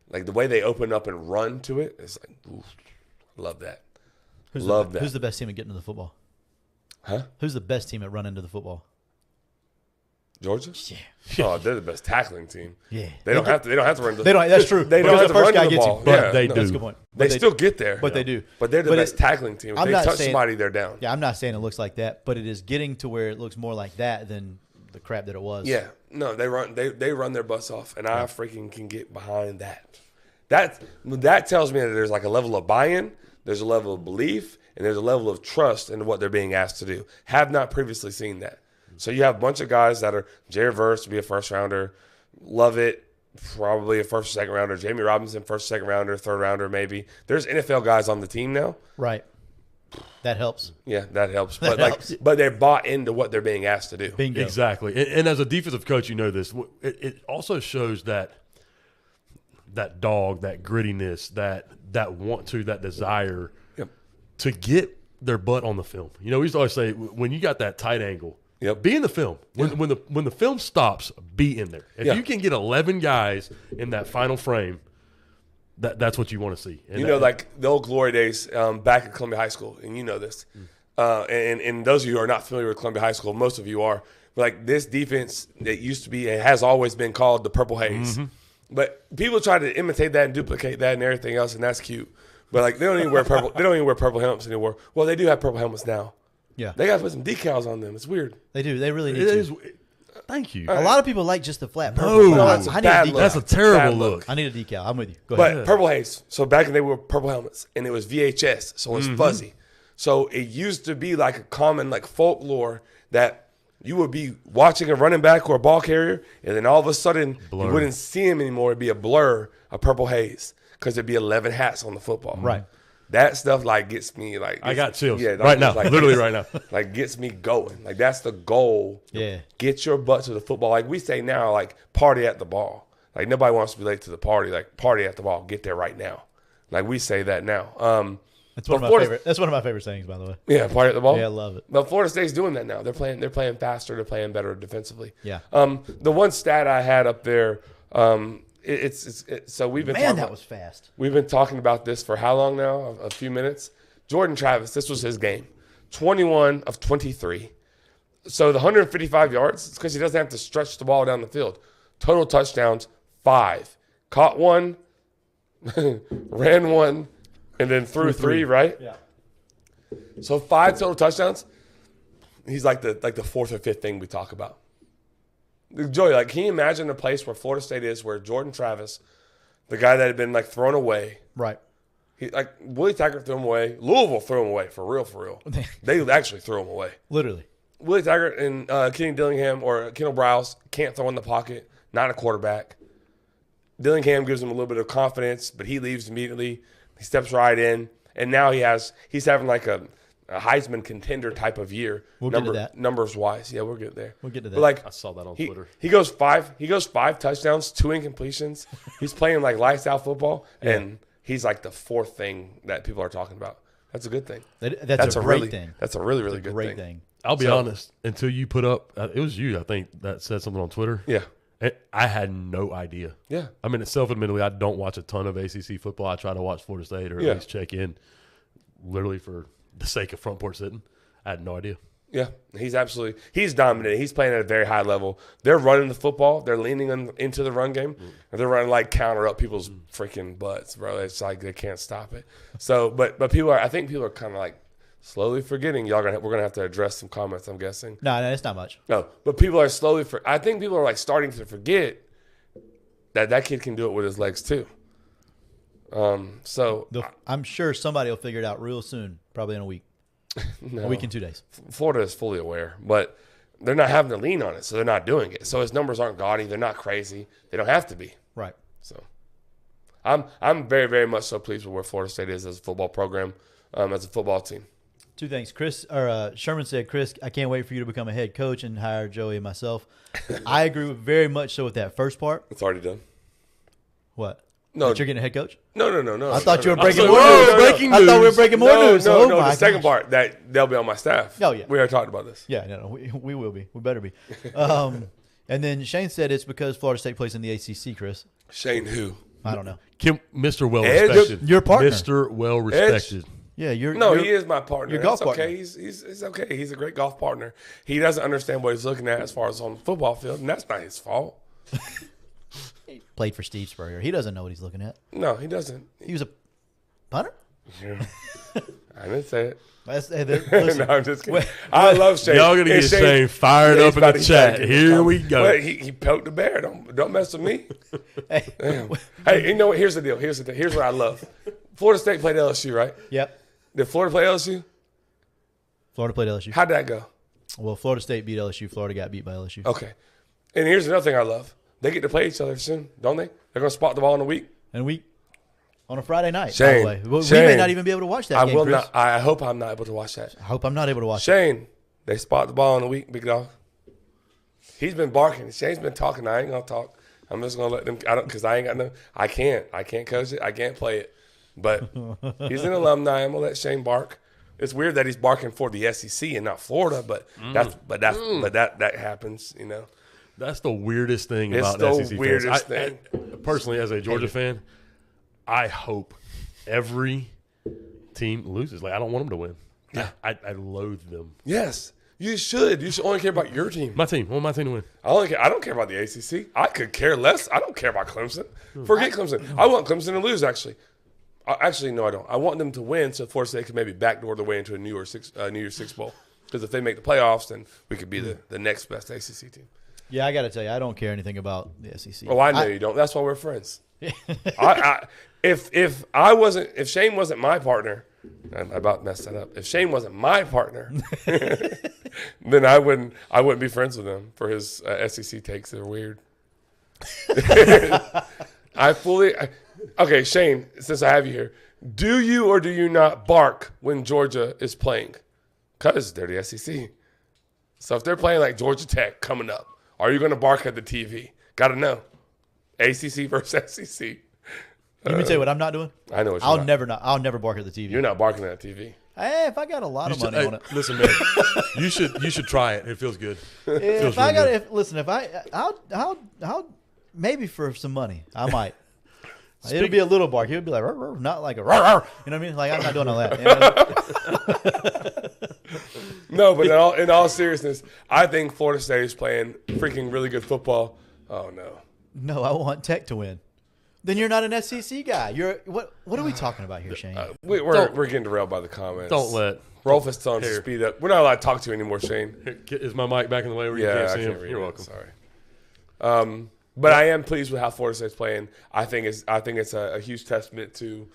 like the way they open up and run to it, it's like, ooh, love that. Love that. Who's the best team at getting to the football? Huh? Who's the best team at running to the football? Georgia? Yeah. Oh, they're the best tackling team. Yeah. They don't have to run the They don't. That's true. They don't have to run the ball. But they do. That's a good point. They But still get there. But they do. But they're the best tackling team. If I'm they not touch saying- somebody, they're down. Yeah, I'm not saying it looks like that, but it is getting to where it looks more like that than the crap that it was. Yeah. No, they run their butts off, and I freaking can get behind that. That tells me that there's like a level of buy-in, there's a level of belief, and there's a level of trust in what they're being asked to do. Have not previously seen that. So you have a bunch of guys that are Jared Verse to be a first rounder, Lovett probably a first or second rounder, Jamie Robinson first, second rounder, third rounder maybe. There's NFL guys on the team now. Right. That helps. Yeah, that helps. That But helps. but they're bought into what they're being asked to do. Bingo. Exactly. And as a defensive coach, you know this. It also shows that dog, that grittiness, that want to, that desire to get their butt on the film. You know, we used to always say when you got that tight angle, be in the film. When the film stops, be in there. If you can get 11 guys in that final frame, that's what you want to see. And like the old glory days back at Columbia High School, and you know this. And those of you who are not familiar with Columbia High School, most of you are. But like this defense that used to be, it has always been called the Purple Haze. Mm-hmm. But people try to imitate that and duplicate that and everything else, and that's cute. But like they don't even wear purple. They don't even wear purple helmets anymore. Well, they do have purple helmets now. Yeah. They got to put some decals on them. It's weird. They do. They really need It to. is. Thank you. A lot of people like just the flat purple. No, but that's a I need bad a decal. look. That's a terrible Bad look. look. I need a decal. I'm with you. Go But ahead. Purple Haze. So back in the day, we were purple helmets, and it was VHS, so it's fuzzy. So it used to be like a common like folklore that you would be watching a running back or a ball carrier, and then all of a sudden Blur. you wouldn't see him anymore. It'd be a blur, a purple haze, because it'd be 11 hats on the football. Right. That stuff like gets me like I got chills like, right now, like, literally right now. like gets me going. Like that's the goal. Yeah. Get your butt to the football. Like we say now, like party at the ball. Like nobody wants to be late to the party. Like party at the ball. Get there right now. Like we say that now. That's one of my favorite. That's one of my favorite sayings, by the way. Yeah, party at the ball. Yeah, I love it. But Florida State's doing that now. They're playing faster. They're playing better defensively. Yeah. The one stat I had up there. So we've been Man, talking that about, was fast. we've been talking about this for how long now? A few minutes. Jordan Travis. This was his game. 21 of 23. So the 155 yards. It's because he doesn't have to stretch the ball down the field. Total touchdowns 5. Caught one, ran one, and then threw three. Right. Yeah. So 5 total touchdowns. He's like the 4th or 5th thing we talk about. Joey, like, can you imagine a place where Florida State is, where Jordan Travis, the guy that had been like thrown away, Right. he like Willie Taggart threw him away. Louisville threw him away for real. They actually threw him away. Literally. Willie Taggart and Kenny Dillingham or Kendall Browse can't throw in the pocket. Not a quarterback. Dillingham gives him a little bit of confidence, but he leaves immediately. He steps right in, and now he's having like a Heisman contender type of year. We'll get to that. Numbers wise. Yeah, we'll get there. We'll get to that. But like I saw that on he, Twitter. He goes 5 touchdowns, 2 incompletions. He's playing like lights out football, and he's like the 4th thing that people are talking about. That's a good thing. That's a great thing. That's a really, really good Great thing. thing. I'll be honest. Until you put up, it was you, I think, that said something on Twitter. Yeah. I had no idea. Yeah. I mean, self-admittedly, I don't watch a ton of ACC football. I try to watch Florida State or at least check in, literally for the sake of front porch sitting. I had no idea. Yeah, he's dominating. He's playing at a very high level. They're running the football. They're leaning into the run game. And they're running like counter up people's freaking butts, bro. It's like they can't stop it. So, but I think people are kind of like slowly forgetting. We're gonna have to address some comments, I'm guessing. No, it's not much. No, but people are I think people are like starting to forget that kid can do it with his legs too. I'm sure somebody will figure it out real soon, probably in a week. No. A week and 2 days. Florida is fully aware, but they're not having to lean on it, so they're not doing it. So his numbers aren't gaudy. They're not crazy. They don't have to be. Right. So I'm very, very much so pleased with where Florida State is as a football program, as a football team. 2 things. Sherman said, Chris, I can't wait for you to become a head coach and hire Joey and myself. I agree very much so with that first part. It's already done. What? No. That you're getting a head coach? No. I thought you were breaking So, more whoa, news. breaking I thought we were news. breaking more news. No, Oh, the my second gosh. part, that they'll be on my staff. Oh, yeah. We already talked about this. Yeah, no, we will be. We better be. And then Shane said it's because Florida State plays in the ACC, Chris. Shane who? I don't know. Mr. Well-respected. Your partner. Mr. Well-respected. Yeah, He is my partner. your golf That's okay. partner. He's okay. He's a great golf partner. He doesn't understand what he's looking at as far as on the football field, and that's not his fault. He played for Steve Spurrier. He doesn't know what he's looking at. No, he doesn't. He was a punter? Yeah. I didn't say it. Listen, No, I'm just kidding. I love Shane. Y'all going to And get Shane fired yeah, up in the he's chat. about to Here we go. Well, he poked the bear. Don't mess with me. hey, Damn. Hey, you know what? Here's the deal. Here's what I love. Florida State played LSU, right? Yep. Did Florida play LSU? Florida played LSU. How'd that go? Well, Florida State beat LSU. Florida got beat by LSU. Okay. And here's another thing I love. They get to play each other soon, don't they? They're going to spot the ball in a week. And we on a Friday night, Shane, by the way. We Shane, may not even be able to watch that game, Chris. not. I hope I'm not able to watch that. I hope I'm not able to watch it. Shane, they spot the ball in a week, big dog. He's been barking. Shane's been talking. I ain't going to talk. I'm just going to let them. Because I ain't got no. I can't coach it. I can't play it. But he's an alumni. I'm going to let Shane bark. It's weird that he's barking for the SEC and not Florida, but that happens, you know. That's the weirdest thing It's about the SEC weirdest fans. thing. Personally, as a Georgia fan, I hope every team loses. Like, I don't want them to win. Yeah. I loathe them. Yes, you should. You should only care about your team. My team. I want my team to win. I don't care about the ACC. I could care less. I don't care about Clemson. Forget Clemson. I want Clemson to lose, actually. Actually, no, I don't. I want them to win so Florida State can maybe backdoor their way into a New Year's Six bowl. Because if they make the playoffs, then we could be the next best ACC team. Yeah, I got to tell you, I don't care anything about the SEC. Oh, I know you don't. That's why we're friends. If Shane wasn't my partner, I about messed that up. If Shane wasn't my partner, then I wouldn't be friends with him for his SEC takes. They're weird. Okay, Shane, since I have you here, do you or do you not bark when Georgia is playing? Because they're the SEC. So if they're playing like Georgia Tech coming up, are you going to bark at the TV? Got to know. ACC versus SEC. Let me tell you what I'm not doing. I know what I'll never bark at the TV. You're not barking at the TV. Hey, if I got a lot of money on it. Listen, man, you should try it. It feels good. I'll maybe for some money, I might. It'll be a little bark. It'll be like, not like a, you know what I mean? Like, I'm not doing all that. No, but in all seriousness, I think Florida State is playing freaking really good football. Oh, no. No, I want Tech to win. Then you're not an SEC guy. What are we talking about here, Shane? We're getting derailed by the comments. Don't let Rolf is telling us to speed up. We're not allowed to talk to you anymore, Shane. Is my mic back in the way where you can't see him? You're welcome. Sorry. But I am pleased with how Florida State's playing. I think it's a huge testament to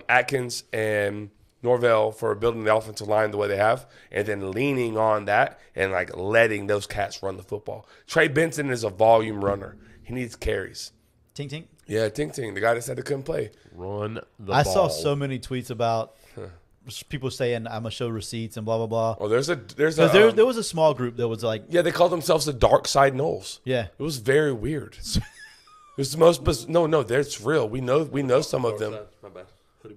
Atkins and Norvell for building the offensive line the way they have, and then leaning on that and like letting those cats run the football. Trey Benson is a volume runner. He needs carries. Tink Tink. Yeah, Tink Tink, the guy that said they couldn't play. Run the ball. I saw so many tweets about people saying I'm gonna show receipts and blah blah blah. Oh, there was a small group that was like, yeah, they called themselves the Dark Side Knowles. Yeah, it was very weird. It was the most. No, that's real. We know some of them. My bad.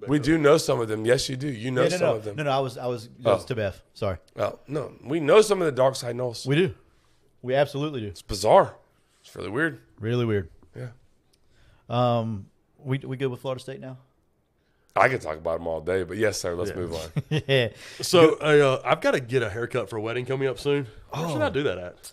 We do know some of them. Yes, you do. You know some of them. No, I was to Beth. Sorry. Oh no, we know some of the Dark Side Knowles. We do. We absolutely do. It's bizarre. It's really weird. Really weird. Yeah. We good with Florida State now? I could talk about them all day, but yes, sir. Let's move on. Yeah. So I've got to get a haircut for a wedding coming up soon. Where should I do that at?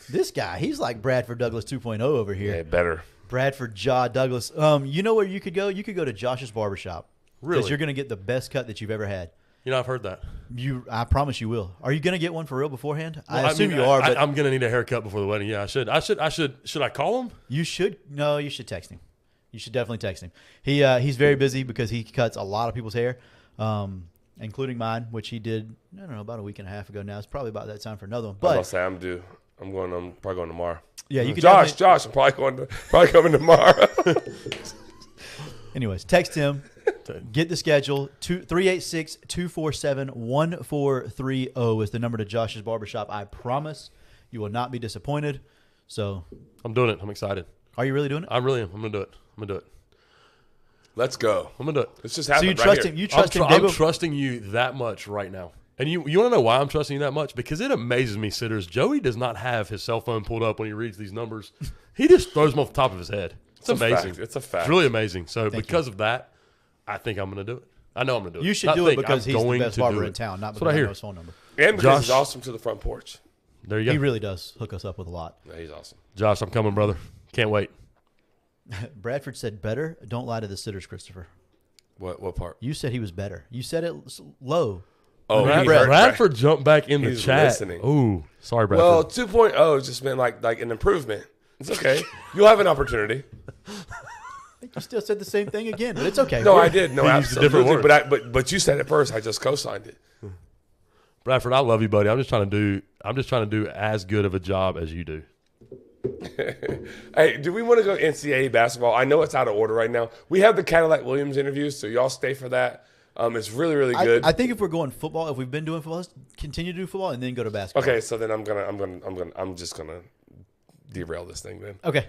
This guy, he's like Bradford Douglas 2.0 over here. Yeah, better. Bradford Jaw Douglas. You know where you could go? You could go to Josh's Barbershop. Really? Because you're going to get the best cut that you've ever had. You know, I've heard that. I promise you will. Are you going to get one for real beforehand? Well, I assume you are, but I'm going to need a haircut before the wedding. Yeah, I should. Should I call him? You should. No, you should text him. You should definitely text him. He's very busy because he cuts a lot of people's hair, including mine, which he did, I don't know, about a week and a half ago now. It's probably about that time for another one. But I was about to say, I'm probably going tomorrow. Yeah, you could. Josh, I'm probably coming tomorrow. Anyways, text him. Get the schedule. 386-247-1430 is the number to Josh's Barbershop. I promise you will not be disappointed. So I'm doing it. I'm excited. Are you really doing it? I really am. I'm going to do it. Let's go. I'm going to do it. Let's just happen. So you trust him? You trust him? I'm trusting you that much right now. And you want to know why I'm trusting you that much? Because it amazes me, sitters. Joey does not have his cell phone pulled up when he reads these numbers. He just throws them off the top of his head. It's amazing. It's a fact. It's really amazing. So because of that, I think I'm going to do it. I know I'm going to do it. You should do it because he's the best barber in town, not because I know his phone number. And because he's awesome to the front porch. There you go. He really does hook us up with a lot. Yeah, he's awesome. Josh, I'm coming, brother. Can't wait. Bradford said better. Don't lie to the sitters, Christopher. What part? You said he was better. You said it low. Oh, Bradford jumped back in the chat. Listening. Ooh, sorry, Bradford. Well, 2.0 just meant like an improvement. It's okay. You'll have an opportunity. I think you still said the same thing again, but it's okay. No, I did. No, absolutely. Different word. But you said it first. I just co-signed it. Bradford, I love you, buddy. I'm just trying to do as good of a job as you do. Hey, do we want to go NCAA basketball? I know it's out of order right now. We have the Cadillac Williams interviews, so y'all stay for that. It's really, really good. I think if we're going football, if we've been doing football, let's continue to do football and then go to basketball. Okay, so then I'm just gonna derail this thing then. Okay,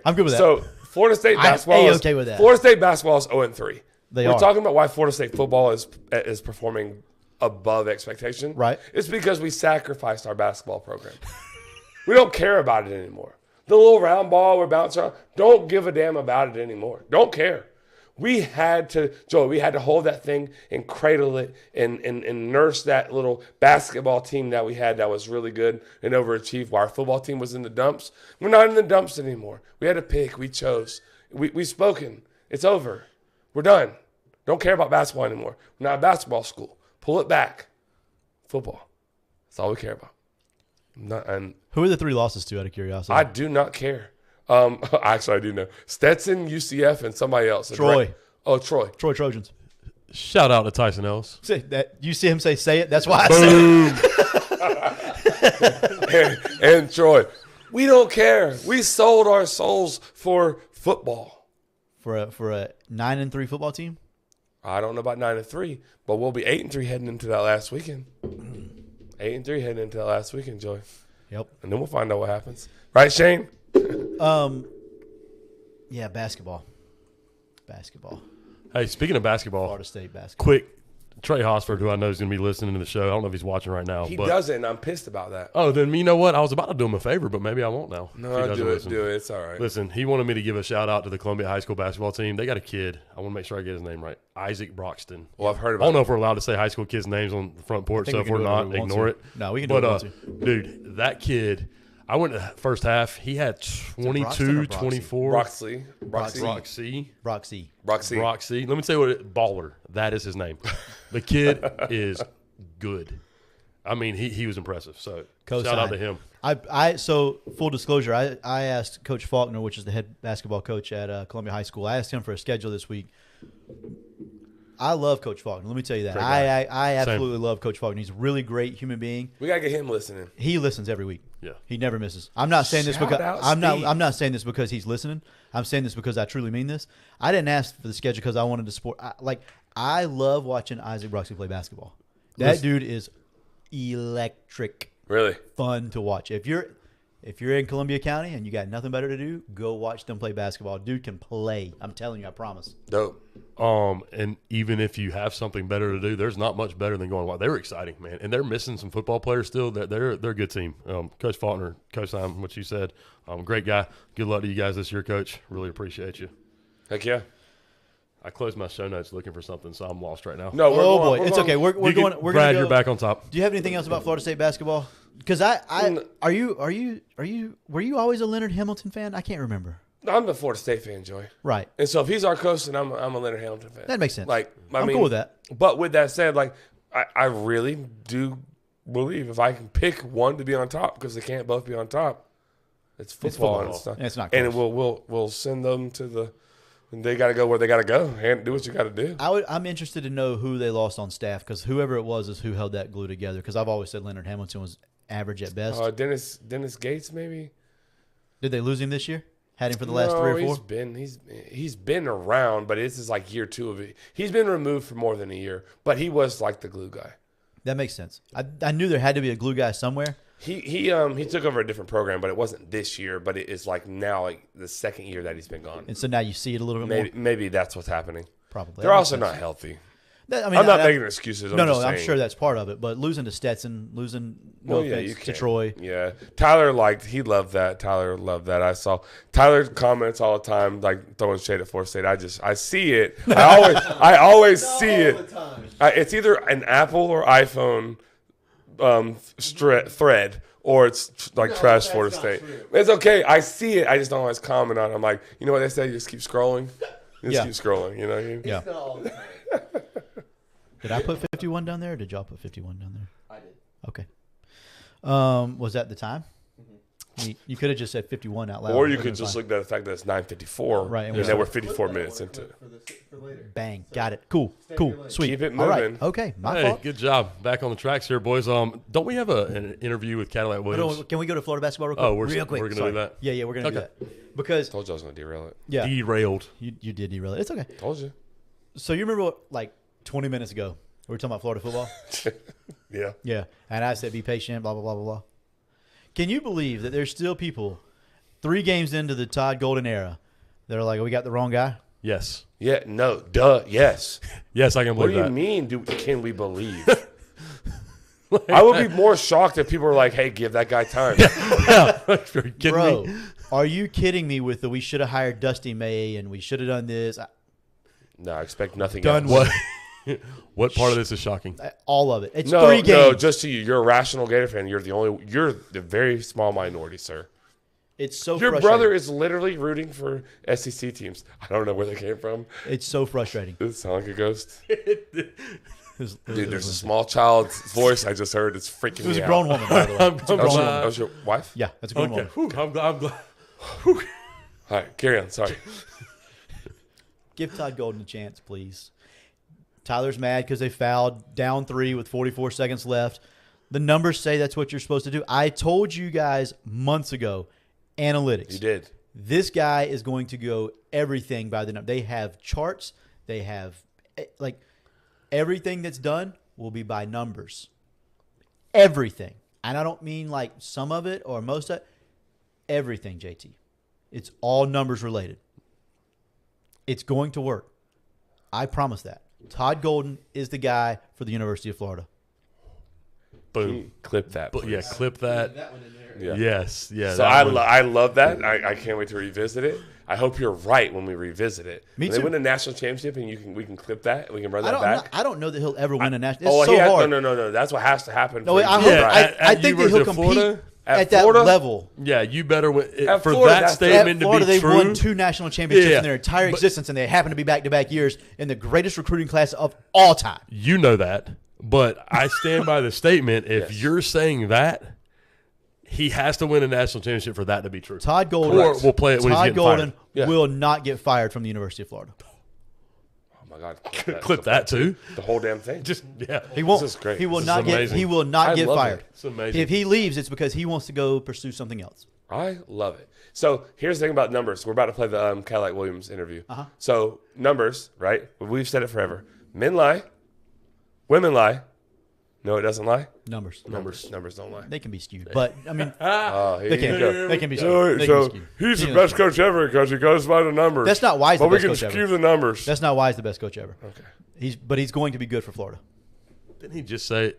I'm good with that. So Florida State basketball. okay with that. Florida State basketball is 0-3. We're talking about why Florida State football is performing above expectation. Right. It's because we sacrificed our basketball program. We don't care about it anymore. The little round ball we're bouncing around, don't give a damn about it anymore. Don't care. We had to hold that thing and cradle it and nurse that little basketball team that we had that was really good and overachieved while our football team was in the dumps. We're not in the dumps anymore. We had to pick. We chose. We've spoken. It's over. We're done. Don't care about basketball anymore. We're not a basketball school. Pull it back. Football. That's all we care about. And Who are the 3 losses to, out of curiosity? I do not care. Actually, I do know. Stetson, UCF, and somebody else. Troy. Troy. Troy Trojans. Shout out to Tyson Ellis. Say that, you see him say it? That's why I said it. and Troy. We don't care. We sold our souls for football. For a 9-3 football team? I don't know about 9-3, but we'll be 8-3 heading into that last weekend. 8-3 heading into that last weekend, Joey. Yep. And then we'll find out what happens. Right, Shane? Yeah, basketball. Basketball. Hey, speaking of basketball, Florida State basketball. quick, Trey Hosford, who I know is going to be listening to the show. I don't know if he's watching right now. He but, doesn't, and I'm pissed about that. Oh, then you know what? I was about to do him a favor, but maybe I won't now. if he No, doesn't do it. listen. Do it. It's all right. Listen, he wanted me to give a shout out to the Columbia High School basketball team. They got a kid. I want to make sure I get his name right. Isaac Broxton. Well, I've heard I about don't know if we're allowed to say high school kids' names on the front porch, so if we're not, ignore it. No, we can do it. But, dude, that kid, I went to the first half. He had 22, 24. Broxley. Broxy. Broxy. Let me tell you what Baller. That is his name. The kid is good. I mean, he was impressive. So shout out to him. So full disclosure, I asked Coach Faulkner, which is the head basketball coach at Columbia High School. I asked him for a schedule this week. I love Coach Faulkner. Let me tell you that. I absolutely love Coach Faulkner. He's a really great human being. We gotta get him listening. He listens every week. Yeah. He never misses. I'm not saying this because I'm not saying this because he's listening. I'm saying this because I truly mean this. I didn't ask for the schedule because I wanted to support. I love watching Isaac Broxley play basketball. That dude is electric. Really fun to watch. If you're in Columbia County and you got nothing better to do, go watch them play basketball. Dude can play. I'm telling you, I promise. dope. And even if you have something better to do, there's not much better than going to watch. They were exciting, man. And they're missing some football players still. They're a good team. Coach Faulkner, Coach Simon, what you said. Great guy. Good luck to you guys this year, Coach. Really appreciate you. Heck yeah. I closed my show notes looking for something, so I'm lost right now. No, boy, it's okay. We're going. Brad, you're back on top. Do you have anything else about Florida State basketball? Because were you always a Leonard Hamilton fan? I can't remember. I'm the Florida State fan, Joey. Right. And so if he's our coach, then I'm a Leonard Hamilton fan. That makes sense. I'm cool with that. But with that said, I really do believe if I can pick one to be on top, because they can't both be on top, it's football. And stuff. It's not close. close. And we'll send them to the. And they got to go where they got to go and do what you got to do. I'm interested to know who they lost on staff, because whoever it was is who held that glue together. Because I've always said Leonard Hamilton was average at best. Dennis Gates, maybe. Did they lose him this year? Had him for the last 3 or 4? He's been around, but this is like year 2 of it. He's been removed for more than a year, but he was like the glue guy. That makes sense. I knew there had to be a glue guy somewhere. He took over a different program, but it wasn't this year. But it is like now, like the second year that he's been gone. And so now you see it a little bit more. Maybe that's what's happening. Probably. They're also not healthy. I'm not making excuses. I'm sure that's part of it. But losing to Stetson, to Troy. Yeah, Tyler he loved that. Tyler loved that. I saw Tyler comments all the time, like throwing shade at Florida State. I see it. I always see it. It's either an Apple or iPhone thread, or it's like trash Florida State. True. It's okay. I see it. I just don't always comment on it. I'm like, you know what they say? You just keep scrolling. Keep scrolling. You know what I mean? Yeah. Did I put 51 down there, or did y'all put 51 down there? I did. Okay. Was that the time? Mm-hmm. You could have just said 51 out loud. Or you could just look at the fact that it's 9:54. Right. And then we're 54 minutes into it. For later. Bang. Got it. Cool. Sweet. Keep it moving. All right. Okay. My fault. Good job. Back on the tracks here, boys. Don't we have an interview with Cadillac Williams? Can we go to Florida basketball real quick? Real quick. We're going to do that? Yeah, we're going to do that. Because Told you I was going to derail it. Yeah. Derailed. You did derail it. It's okay. Told you. So you remember what, 20 minutes ago, we were talking about Florida football? Yeah. Yeah. And I said, be patient, blah, blah, blah, blah, blah. Can you believe that there's still people 3 games into the Todd Golden era that are like, we got the wrong guy? Yes. Yeah. No. Duh. Yes. Yes, I can believe that. What do you mean? Can we believe? I would be more shocked if people were like, "Hey, give that guy time." Bro, are you kidding me? With we should have hired Dusty May and we should have done this. No, I expect nothing Done else. What part of this is shocking? All of it. It's 3 games. No, just to you. You're a rational Gator fan. You're the very small minority, sir. It's so Your frustrating. brother is literally rooting for SEC teams. I don't know where they came from. It's so frustrating. Does it sound like a ghost? Dude, there's a small child's voice I just heard. It's freaking me out. It was a grown woman, by the way. It's a grown woman. That was your wife? Yeah, that's a grown woman. Whew, I'm glad. Whew. All right, carry on. Sorry. Give Todd Golden a chance, please. Tyler's mad because they fouled down 3 with 44 seconds left. The numbers say that's what you're supposed to do. I told you guys months ago, analytics. You did. This guy is going to go everything by the number. They have charts. They have, like, everything that's done will be by numbers. Everything. And I don't mean, like, some of it or most of it. Everything, JT. It's all numbers related. It's going to work. I promise that. Todd Golden is the guy for the University of Florida. Boom. Clip that. But yeah, clip that. That one in there. Yeah. Yes. Yeah. So that one. I love that. I can't wait to revisit it. I hope you're right when we revisit it. Me When too. They win a national championship, and we can clip that. We can run that back. I don't know that he'll ever win a national. It's Oh, hard. no. That's what has to happen. No, for you I to hope. be right. I think that he'll compete Florida? at Florida? that level. Yeah, you better win. At For Florida, that that's- statement At to Florida, be they've true. won 2 national championships Yeah, in their entire but- existence, and they happen to be back-to-back years in the greatest recruiting class of all time. You know that. But I stand by the statement. If Yes. you're saying that, he has to win a national championship for that to be true. Todd Golden. Or we'll play it when he's Todd getting Golden fired. Yeah. will not get fired from the University of Florida. Oh my God. Clip that too. The whole damn thing. Just yeah. He won't. This is great. He will This is not get. amazing. He will not I get love fired. it. It's amazing. If he leaves, it's because he wants to go pursue something else. I love it. So here's the thing about numbers. We're about to play the Cadillac Williams interview. So numbers, right? We've said it forever. Men lie. Women lie. No, it doesn't lie. Numbers. Numbers don't lie. They can be skewed, but I mean, Here they you can. go. They can be skewed. They can be skewed. he's He the knows best coach ever because he goes by the numbers. That's not why he's the But we best can coach skew ever. the numbers. That's not why he's the best coach ever. Okay. But he's going to be good for Florida. Didn't he just say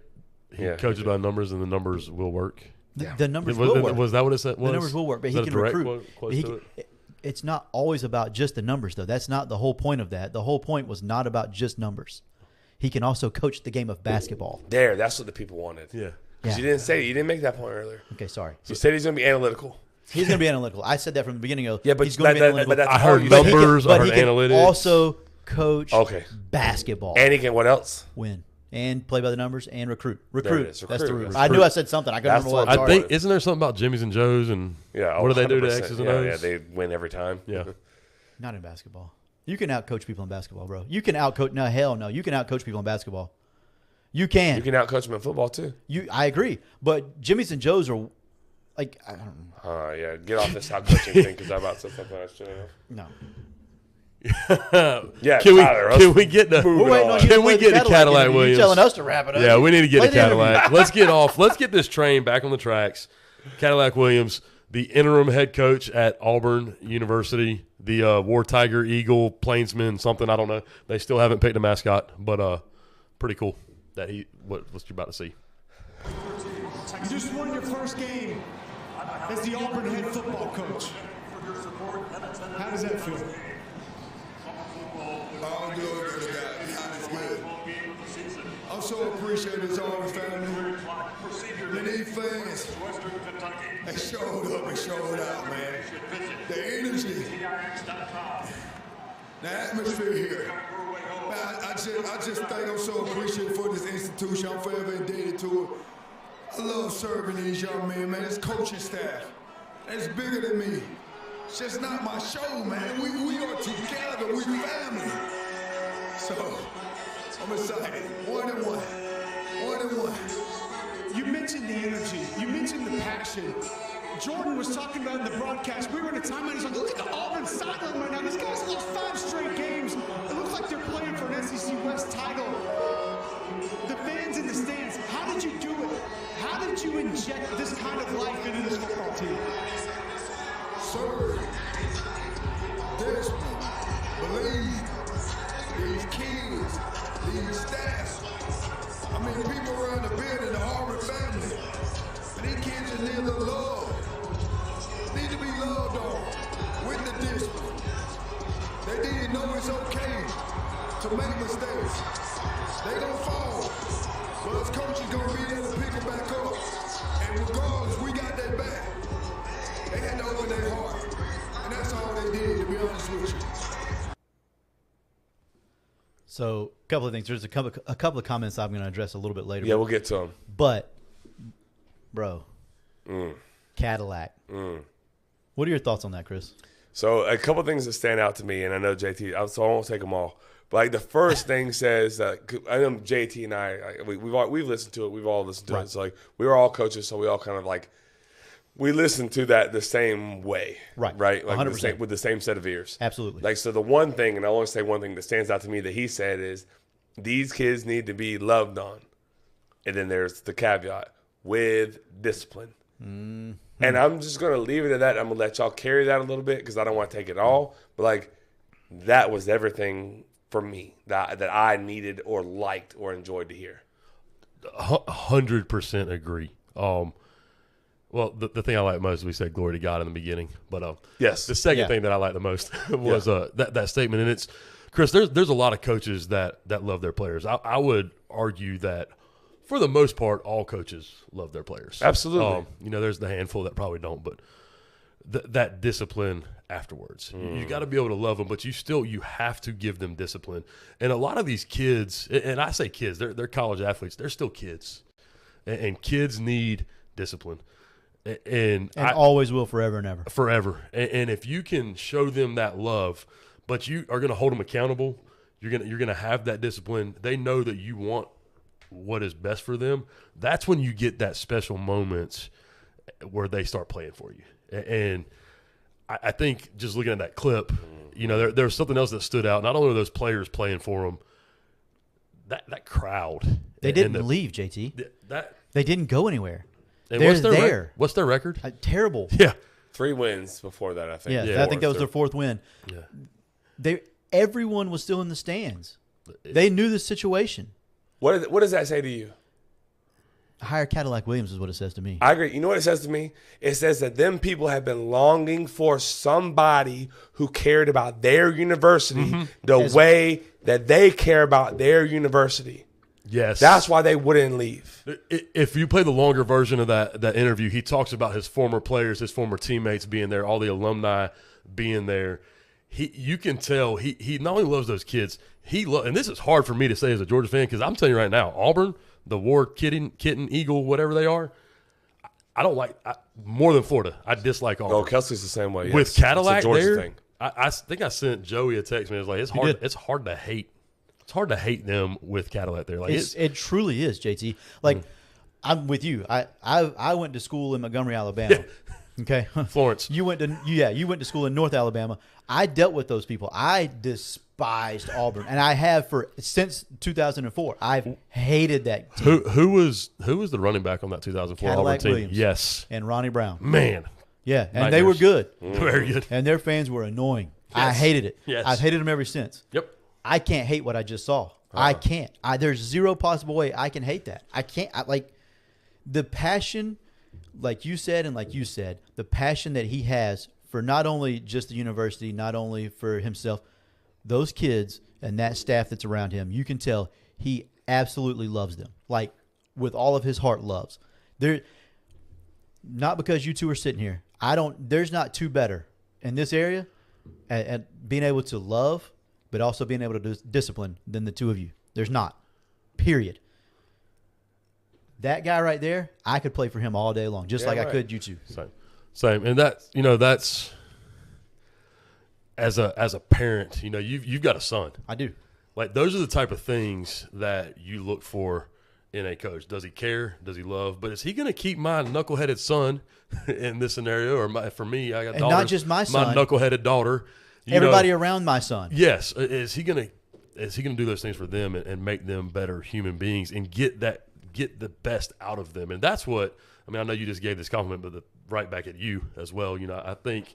he Yeah, coaches he by numbers and the numbers will work? The numbers will work. Was that what it said? The numbers will work, but Is he that a can direct recruit. quote close He to can- it? It's not always about just the numbers, though. That's not the whole point of that. The whole point was not about just numbers. He can also coach the game of basketball. That's what the people wanted. Yeah. Because you didn't say it. You didn't make that point earlier. Okay, sorry. You said he's going to be analytical. He's going to be analytical. I said that from the beginning of. Yeah, but he's going to be analytical. but that's I all heard you numbers. said. Numbers, I but heard he can analytics. also coach basketball. And he can what else? Win. And play by the numbers and recruit. There Recruit. it is. That's the Recruit. root. I knew I said something. I couldn't That's remember what. what I Sorry. think isn't there something about Jimmy's and Joe's and Yeah. what do they do to 100%. X's and O's? Yeah, they win every time. Yeah. Not in basketball. You can outcoach people in basketball, bro. You can outcoach. No, hell no. You can outcoach people in basketball. You can. You can outcoach them in football too. I agree. But Jimmy's and Joe's are like I don't know. Yeah. Get off this out coaching thing because I'm about to say something I shouldn't have. No. Yeah. Can Tyler, let's we get the move it on. Can we get to Cadillac interview. Williams? You telling us to wrap it up? Yeah, we need to get Play to the interview. Cadillac. Let's get off. Let's get this train back on the tracks. Cadillac Williams, the interim head coach at Auburn University, the War Tiger, Eagle, Plainsman, something, I don't know. They still haven't picked a mascot, but pretty cool that what you're about to see. You just won your first game as the Auburn head football coach. How does that feel? All good, good guy. God is good. I'm so appreciative of Auburn family. And these fans, they showed up and showed out, man. The energy, the atmosphere here. Man, I just think I'm so appreciative for this institution. I'm forever indebted to it. I love serving these young men, man. It's coaching staff. It's bigger than me. It's just not my show, man. We are together. We family. So, I'm excited. 1-1. 1-1. You mentioned the energy. You mentioned the passion. Jordan was talking about in the broadcast. We were in a timeout. He's like, look at the Auburn sideline right now. These guys lost 5 straight games. It looks like they're playing for an SEC West title. The fans in the stands, how did you do it? How did you inject this kind of life into this football team? Serve. Discipline. Believe. These kids. These staff. I mean, people around the building, the Auburn family. And these kids just need the love. Need to be loved on with the discipline. They need to know it's okay to make mistakes. They gonna fall. But us coaches gonna be there to pick them back up. And regardless, we got their back. They had to open their heart. And that's all they did, to be honest with you. So a couple of things. There's a couple of comments I'm going to address a little bit later. Yeah, we'll get to them. But, bro, Cadillac. What are your thoughts on that, Chris? So a couple of things that stand out to me, and I know JT, so I won't take them all. But like the first thing says that I know JT and I, we've listened to it. We've all listened to it. So like we were all coaches, so we all kind of like we listened to that the same way, right? Like 100%. With the same set of ears, Absolutely. Like so, the one thing, and I want to say one thing that stands out to me that he said is these kids need to be loved on, and then there's the caveat with discipline. Mm-hmm. And I'm just going to leave it at that. I'm going to let y'all carry that a little bit because I don't want to take it all. But, like, that was everything for me that I needed or liked or enjoyed to hear. 100% agree. Well, the thing I like most, we said glory to God in the beginning. But yes, the second thing that I like the most was that statement. And it's, Chris, there's a lot of coaches that love their players. I would argue that for the most part, all coaches love their players. Absolutely. There's the handful that probably don't, but that discipline afterwards. You got to be able to love them, but you have to give them discipline. And a lot of these kids, and I say kids, they're college athletes. They're still kids, and kids need discipline. And always will, forever and ever. Forever. And if you can show them that love, but you are going to hold them accountable, you're going to have that discipline. They know that you want what is best for them. That's when you get that special moments where they start playing for you. And I think just looking at that clip, there was something else that stood out. Not only are those players playing for them, that crowd. They didn't leave, JT. They didn't go anywhere. They're there. What's their record? Terrible. Yeah. 3 wins before that, I think. Yeah, I think that was their 4th win. Yeah. Everyone was still in the stands. They knew the situation. What does that say to you? Hire Cadillac Williams is what it says to me. I agree. You know what it says to me? It says that them people have been longing for somebody who cared about their university the way that they care about their university. Yes. That's why they wouldn't leave. If you play the longer version of that interview, he talks about his former players, his former teammates being there, all the alumni being there. You can tell he not only loves those kids, and this is hard for me to say as a Georgia fan because I'm telling you right now, Auburn, the War Kitten, Eagle, whatever they are, I don't like more than Florida. I dislike Auburn. No, Kelsey's the same way. Yes. With Cadillac it's a Georgia there, thing. I think I sent Joey a text. Man, it's like it's hard to hate. It's hard to hate them with Cadillac there. Like it truly is, JT. Like I'm with you. I went to school in Montgomery, Alabama. Okay, Florence. You went to school in North Alabama. I dealt with those people. I despised Auburn, and I have since 2004. I've hated that team. Who was the running back on that 2004 Cadillac Auburn team? Williams. Yes, and Ronnie Brown. Man, yeah, and they were good, very good, and their fans were annoying. Yes. I hated it. Yes. I've hated them ever since. Yep. I can't hate what I just saw. I can't. There's zero possible way I can hate that. I can't. The passion, like you said, the passion that he has for not only just the university, not only for himself, those kids and that staff that's around him, you can tell he absolutely loves them. Like with all of his heart loves. Not because you two are sitting here. There's not two better in this area at being able to love, but also being able to discipline than the two of you. There's not. Period. That guy right there, I could play for him all day long, just like I could you two. Same. And that's as a parent, you've got a son. I do. Like those are the type of things that you look for in a coach. Does he care? Does he love? But is he going to keep my knuckleheaded son in this scenario? Or for me, I got and not just my son, my knuckleheaded daughter. Everybody around my son. Yes. Is he going to do those things for them and make them better human beings and get the best out of them? And that's what I know you just gave this compliment, but right back at you as well. I think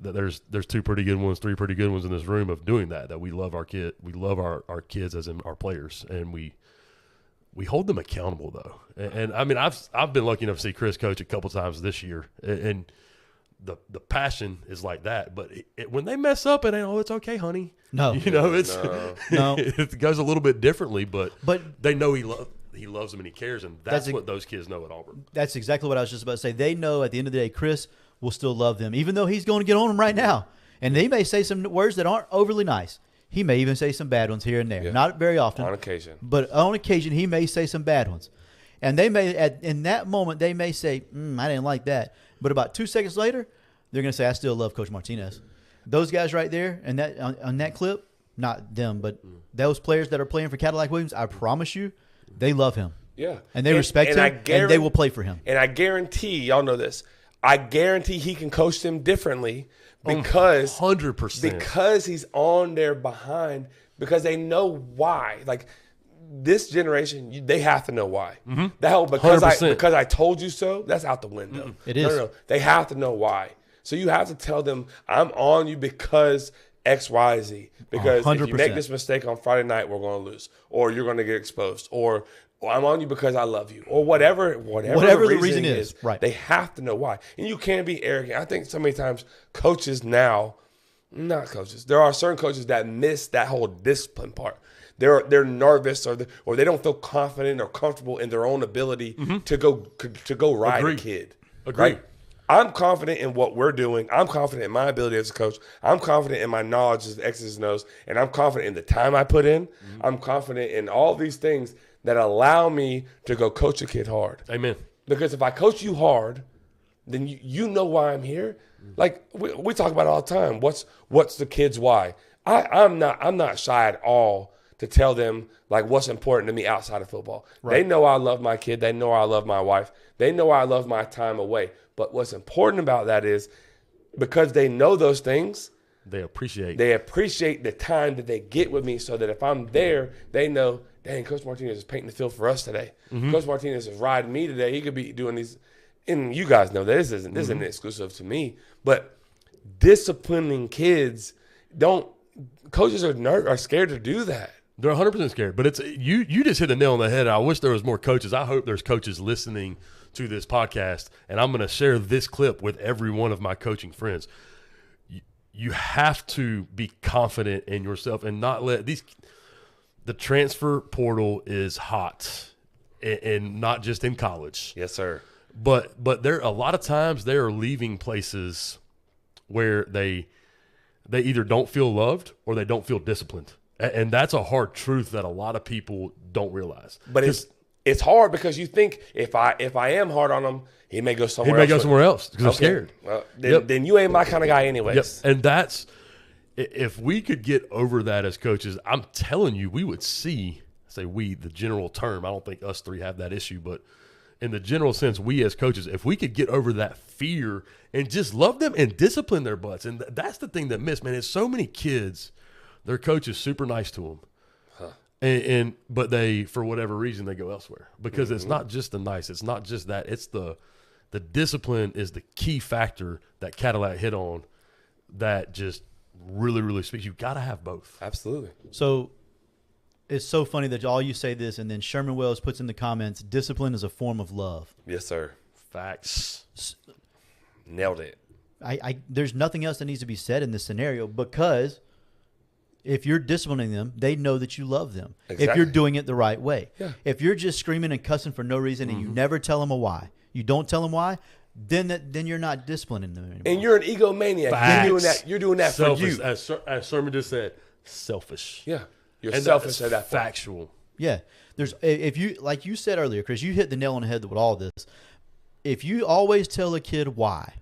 that there's 2 pretty good ones, 3 pretty good ones in this room of doing that we love our kids as in our players, and we hold them accountable though. And I've been lucky enough to see Chris coach a couple times this year, and the passion is like that, but when they mess up, it ain't, it's okay, honey. No, it's no. It goes a little bit differently, but they know he loves them and he cares, and that's what those kids know at Auburn. That's exactly what I was just about to say. They know at the end of the day, Chris will still love them, even though he's going to get on them right now, and they may say some words that aren't overly nice. He may even say some bad ones here and there. Yeah. Not very often. On occasion. But on occasion, he may say some bad ones. And they may, in that moment, they may say, I didn't like that. But about 2 seconds later, they're going to say, I still love Coach Martinez. Those guys right there and that on that clip, not them, but those players that are playing for Cadillac Williams, I promise you, they love him. Yeah. And they respect him, and they will play for him. And I guarantee, y'all know this, I guarantee he can coach them differently because 100%. Because he's on their behind, because they know why. Like this generation, they have to know why. That whole because 100%. I told you so, that's out the window. It is. No. They have to know why. So you have to tell them, I'm on you because X, Y, Z. Because if you make 100%. this mistake on Friday night, we're going to lose. Or you're going to get exposed. Or I'm on you because I love you. Or whatever the reason is. Right. They have to know why. And you can't be arrogant. I think so many times coaches now, not coaches, there are certain coaches that miss that whole discipline part. They're nervous or they don't feel confident or comfortable in their own ability to go ride a kid. Agreed. Right? I'm confident in what we're doing. I'm confident in my ability as a coach. I'm confident in my knowledge as the X's and O's. And I'm confident in the time I put in. I'm confident in all these things that allow me to go coach a kid hard. Amen. Because if I coach you hard, then you know why I'm here. Like we talk about it all the time. What's the kid's why? I'm not shy at all to tell them like what's important to me outside of football. Right. They know I love my kid. They know I love my wife. They know I love my time away. But what's important about that is because they know those things, they appreciate the time that they get with me so that if I'm there, they know, dang, Coach Martinez is painting the field for us today. Coach Martinez is riding me today. He could be doing these. And you guys know that this isn't exclusive to me. But disciplining kids, coaches are scared to do that. They're 100% scared. But it's you just hit the nail on the head. I wish there was more coaches. I hope there's coaches listening to this podcast, and I'm going to share this clip with every one of my coaching friends. You have to be confident in yourself and not let the transfer portal is hot, and not just in college. Yes, sir. But there a lot of times they are leaving places where they either don't feel loved or they don't feel disciplined, and that's a hard truth that a lot of people don't realize. But it's hard because you think if I am hard on him, he may go somewhere else. He may go somewhere else because I'm scared. Well, then you ain't my kind of guy anyways. Yep. And that's if we could get over that as coaches, I'm telling you, we would see. Say we, the general term. I don't think us three have that issue, but in the general sense, we as coaches, if we could get over that fear and just love them and discipline their butts, and that's the thing that miss, man. It's so many kids, their coach is super nice to them. But they, for whatever reason, they go elsewhere because it's not just the nice. It's not just that. It's the discipline is the key factor that Cadillac hit on that just really, really speaks. You've got to have both. Absolutely. So it's so funny that all you say this, and then Sherman Wells puts in the comments, discipline is a form of love. Yes, sir. Facts. Nailed it. There's nothing else that needs to be said in this scenario because if you're disciplining them, they know that you love them. Exactly. If you're doing it the right way. Yeah. If you're just screaming and cussing for no reason and you never tell them a why, you don't tell them why, then you're not disciplining them anymore. And you're an egomaniac. Facts. You're doing that Selfish, for you. as Sermon just said, selfish. Yeah. You're And selfish that's at that point. factual. Yeah. There's if you like you said earlier, Chris, you hit the nail on the head with all this. If you always tell a kid why,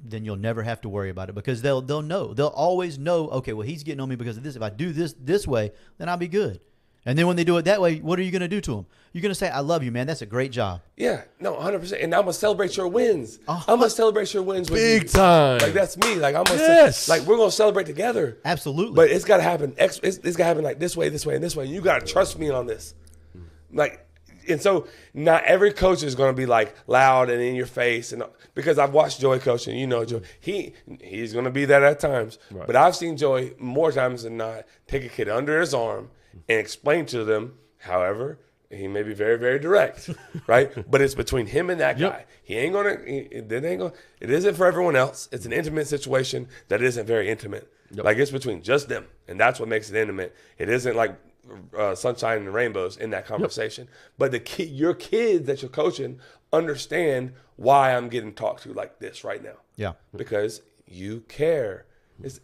then you'll never have to worry about it because they'll know. They'll always know, okay, well, he's getting on me because of this. If I do this way, then I'll be good. And then when they do it that way, what are you going to do to them? You're going to say, I love you, man. That's a great job. Yeah, no, 100%. And I'm going to celebrate your wins. I'm going to celebrate your wins with Big you. time. Like, that's me. Like, I'm going to Yes. like, we're going to celebrate together. Absolutely. But it's got to happen. It's got to happen like this way, and this way. You got to trust me on this. Like, and so not every coach is going to be like loud and in your face, and because I've watched Joey coach, and you know Joey, he's going to be that at times. Right. But I've seen Joey more times than not take a kid under his arm and explain to them. However, he may be very, very direct, right? But it's between him and that guy. He ain't gonna. It isn't for everyone else. It's an intimate situation that isn't very intimate. Yep. Like it's between just them, and that's what makes it intimate. It isn't like sunshine and rainbows in that conversation. But your kids that you're coaching understand why I'm getting talked to like this right now. Yeah. Because you care. It's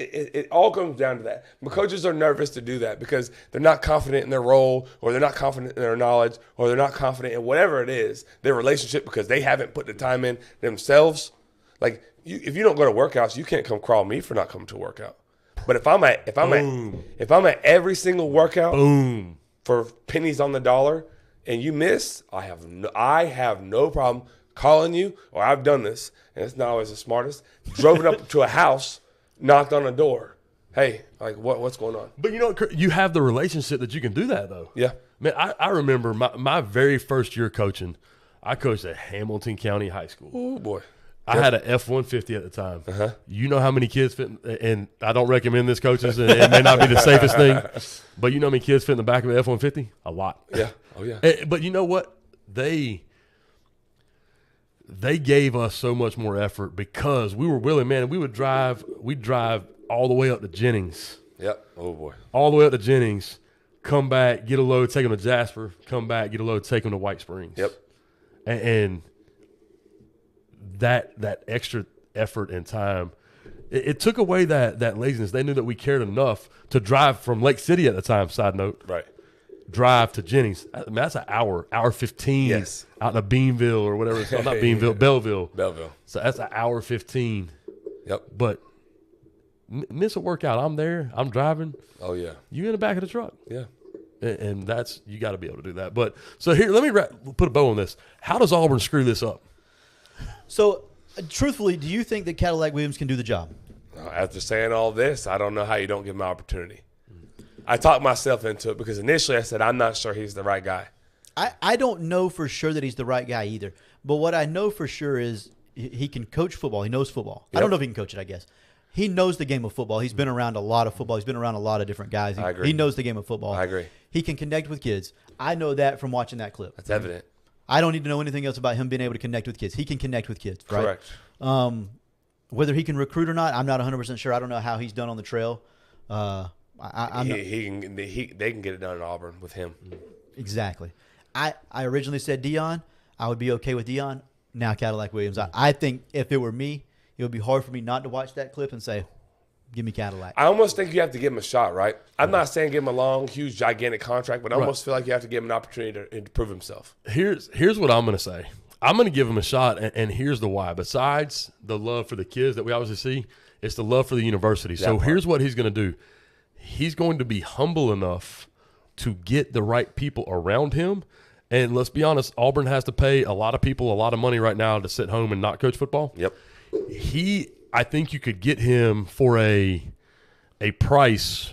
it all comes down to that. But coaches are nervous to do that because they're not confident in their role, or they're not confident in their knowledge, or they're not confident in whatever it is, their relationship, because they haven't put the time in themselves. Like, if you don't go to workouts, you can't come crawl me for not coming to a workout. But if I'm at every single workout for pennies on the dollar and you miss, I have no problem calling you, or I've done this, and it's not always the smartest, drove up to a house, knocked on a door. Hey, like, what's going on? But you have the relationship that you can do that, though. Yeah. Man, I remember my very first year coaching, I coached at Hamilton County High School. Oh, boy. I had an F-150 at the time. You know how many kids fit, and I don't recommend this, coaches, and it may not be the safest thing, but you know how many kids fit in the back of an F-150? A lot. Yeah. Oh, yeah. But you know what? They gave us so much more effort because we were willing, man. We'd drive all the way up to Jennings. Yep. Oh, boy. All the way up to Jennings, come back, get a load, take them to Jasper, come back, get a load, take them to White Springs. Yep. And that extra effort and time, it took away that laziness. They knew that we cared enough to drive from Lake City at the time, side note. Right. Drive to Jennings. I mean, that's an hour 15 Yes. out in Beanville or whatever it's called. Not Beanville, Belleville. Belleville. So that's an hour 15. Yep. But miss a workout, I'm there, I'm driving. Oh, yeah. You in the back of the truck. Yeah. And that's, you got to be able to do that. But so here, let me put a bow on this. How does Auburn screw this up? So, truthfully, do you think that Cadillac Williams can do the job? After saying all this, I don't know how you don't give him an opportunity. I talked myself into it because initially I said I'm not sure he's the right guy. I don't know for sure that he's the right guy either. But what I know for sure is he can coach football. He knows football. Yep. I don't know if he can coach it, I guess. He knows the game of football. He's been around a lot of football. He's been around a lot of different guys. I agree. He knows the game of football. I agree. He can connect with kids. I know that from watching that clip. That's evident. I don't need to know anything else about him being able to connect with kids. He can connect with kids, right? Correct. Whether he can recruit or not, I'm not 100% sure. I don't know how he's done on the trail. They can get it done in Auburn with him. Exactly. I originally said Dion. I would be okay with Dion. Now Cadillac Williams. I think if it were me, it would be hard for me not to watch that clip and say, give me Cadillac. I almost think you have to give him a shot, right? I'm not saying give him a long, huge, gigantic contract, but I almost feel like you have to give him an opportunity to prove himself. Here's what I'm going to say. I'm going to give him a shot, and here's the why. Besides the love for the kids that we obviously see, it's the love for the university. So here's what he's going to do. He's going to be humble enough to get the right people around him. And let's be honest, Auburn has to pay a lot of people a lot of money right now to sit home and not coach football. Yep. I think you could get him for a price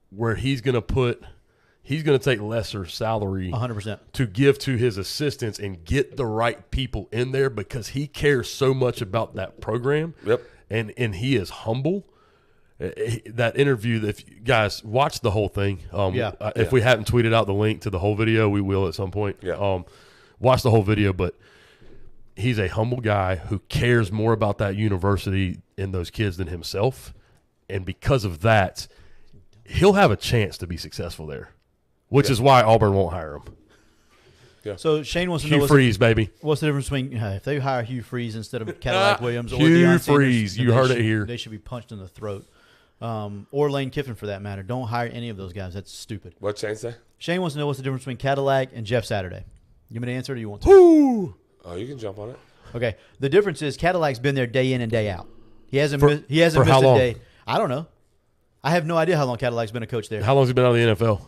where he's going to take lesser salary 100%. to give to his assistants and get the right people in there because he cares so much about that program. Yep. And he is humble. That interview, if you guys watch the whole thing. If we haven't tweeted out the link to the whole video, we will at some point. Yeah. Watch the whole video, but he's a humble guy who cares more about that university and those kids than himself. And because of that, he'll have a chance to be successful there, which is why Auburn won't hire him. Yeah. So Shane wants to Hugh know Freeze, baby. what's the difference between if they hire Hugh Freeze instead of Cadillac Williams or Hugh Deion Sanders, Freeze. then You they heard it should- here. They should be punched in the throat. Or Lane Kiffin for that matter. Don't hire any of those guys. That's stupid. What'd Shane say? Shane wants to know what's the difference between Cadillac and Jeff Saturday. You want me to answer it or you want to? Woo! Oh, you can jump on it. Okay. The difference is Cadillac's been there day in and day out. He hasn't For missed how a long? day. I don't know. I have no idea how long Cadillac's been a coach there. How long has he been out of the NFL?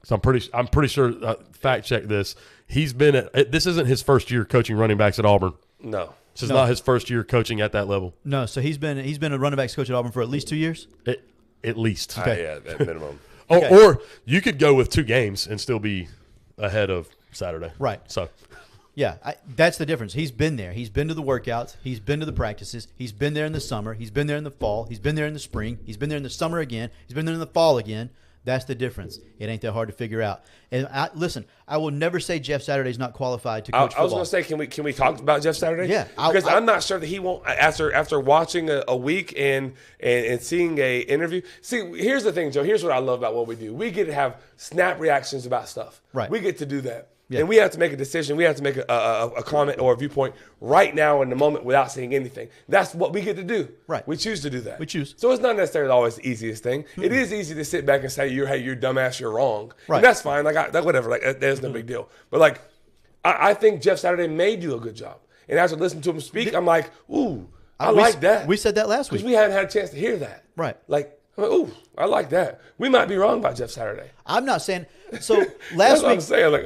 So I'm pretty sure. Fact check this. He's been this isn't his first year coaching running backs at Auburn. No. This is No. not his first year coaching at that level. No, so he's been a running backs coach at Auburn for at least 2 years. At least. Yeah, at minimum. Or you could go with 2 games and still be ahead of Saturday. Right. So Yeah, that's the difference. He's been there. He's been to the workouts. He's been to the practices. He's been there in the summer. He's been there in the fall. He's been there in the spring. He's been there in the summer again. He's been there in the fall again. That's the difference. It ain't that hard to figure out. And listen, I will never say Jeff Saturday's not qualified to coach football. I was going to say, can we talk about Jeff Saturday? Yeah, because I'm not sure that he won't. After watching a week and seeing a interview. See, here's the thing, Joe. Here's what I love about what we do. We get to have snap reactions about stuff. Right. We get to do that. And we have to make a decision. We have to make a comment or a viewpoint right now in the moment without saying anything. That's what we get to do. Right. We choose to do that. We choose. So it's not necessarily always the easiest thing. It is easy to sit back and say, "You're dumbass, you're wrong." Right. And that's fine. Like whatever. Like that's no big deal. But like, I think Jeff Saturday may do a good job. And after listening to him speak, I'm like, ooh, I like that. We said that last week. Because we hadn't had a chance to hear that. Right. Like, ooh, I like that. We might be wrong about Jeff Saturday. I'm not saying so. That's Last what I'm week, saying. Like,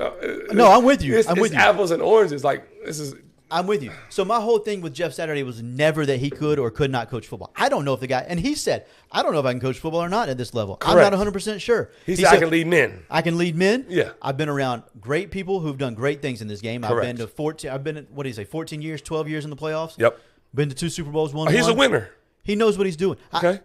no, I'm with you. It's I'm with you. apples and oranges. Like, this is. I'm with you. So my whole thing with Jeff Saturday was never that he could or could not coach football. I don't know if the guy, and he said, I don't know if I can coach football or not at this level. Correct. I'm not 100% sure. He said, I can lead men. I can lead men. Yeah. I've been around great people who've done great things in this game. Correct. I've been to 14. I've been, 14 years, 12 years in the playoffs. Yep. Been to 2 Super Bowls, won He's one. a winner. He knows what he's doing. Okay.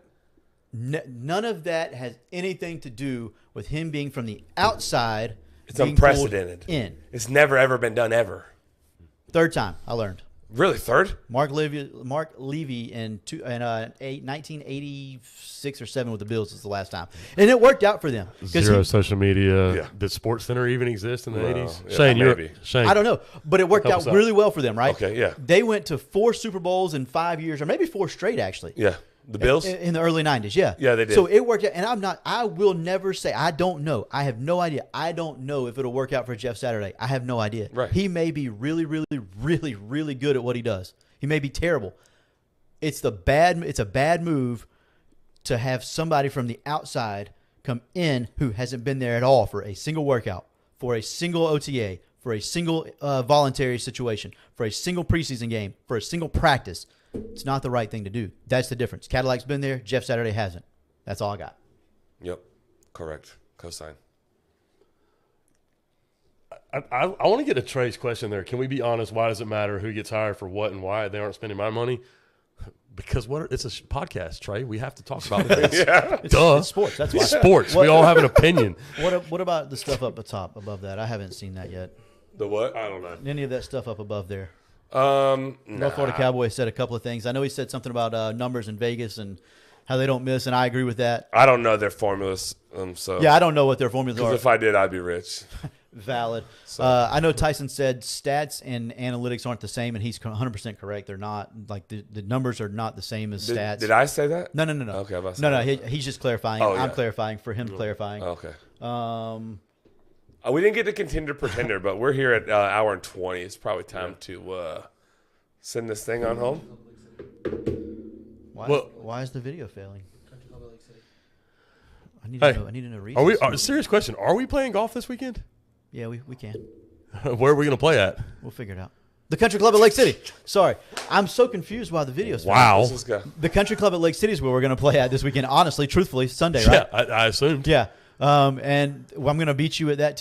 None of that has anything to do with him being from the outside. It's being pulled unprecedented. in. It's never, ever been done ever. Third time I learned. Really? Third? Mark Levy in 1986 or 7 with the Bills was the last time, and it worked out for them. Zero social media. Yeah. Did Sports Center even exist in the 80s? Yeah, Shane, maybe. Shane. I don't know, but it worked Help out us out. really well for them, right? Okay, yeah. They went to 4 Super Bowls in 5 years, or maybe 4 straight, actually. Yeah. The Bills? In the early 90s, yeah. Yeah, they did. So it worked out, and I will never say, I don't know. I have no idea. I don't know if it'll work out for Jeff Saturday. I have no idea. Right. He may be really, really, really, really good at what he does. He may be terrible. It's a bad move to have somebody from the outside come in who hasn't been there at all for a single workout, for a single OTA, for a single voluntary situation, for a single preseason game, for a single practice. It's not the right thing to do. That's the difference. Cadillac's been there. Jeff Saturday hasn't. That's all I got. Yep. Correct. Cosign. I want to get to Trey's question there. Can we be honest? Why does it matter who gets hired for what and why they aren't spending my money? Because it's a podcast, Trey. We have to talk about this. Yeah. Duh. It's sports. That's why. It's sports. We all have an opinion. What about the stuff up atop above that? I haven't seen that yet. The what? I don't know. Any of that stuff up above there? Nah. Florida Cowboys said a couple of things. I know he said something about numbers in Vegas and how they don't miss, and I agree with that. I don't know their formulas. So Yeah, I don't know what their formulas are. if I did, I'd be rich. Valid. I know Tyson said stats and analytics aren't the same, and he's 100% correct. They're not. Like the numbers are not the same as stats. Did I say that? No. Okay, I'm about to No. say He's just clarifying. Oh, I'm yeah. clarifying for him clarifying. Okay. Um, We didn't get to contender pretender, but we're here at hour and 20. It's probably time to send this thing on home. why is the video failing? I need to know. Reasons. Serious question. Are we playing golf this weekend? Yeah, we can. Where are we going to play at? We'll figure it out. The Country Club at Lake City. Sorry, I'm so confused why the video's failing. Wow. Let's just go. The Country Club at Lake City is where we're going to play at this weekend. Honestly, truthfully, Sunday, right? Yeah, I assumed. Yeah. And I'm going to beat you at that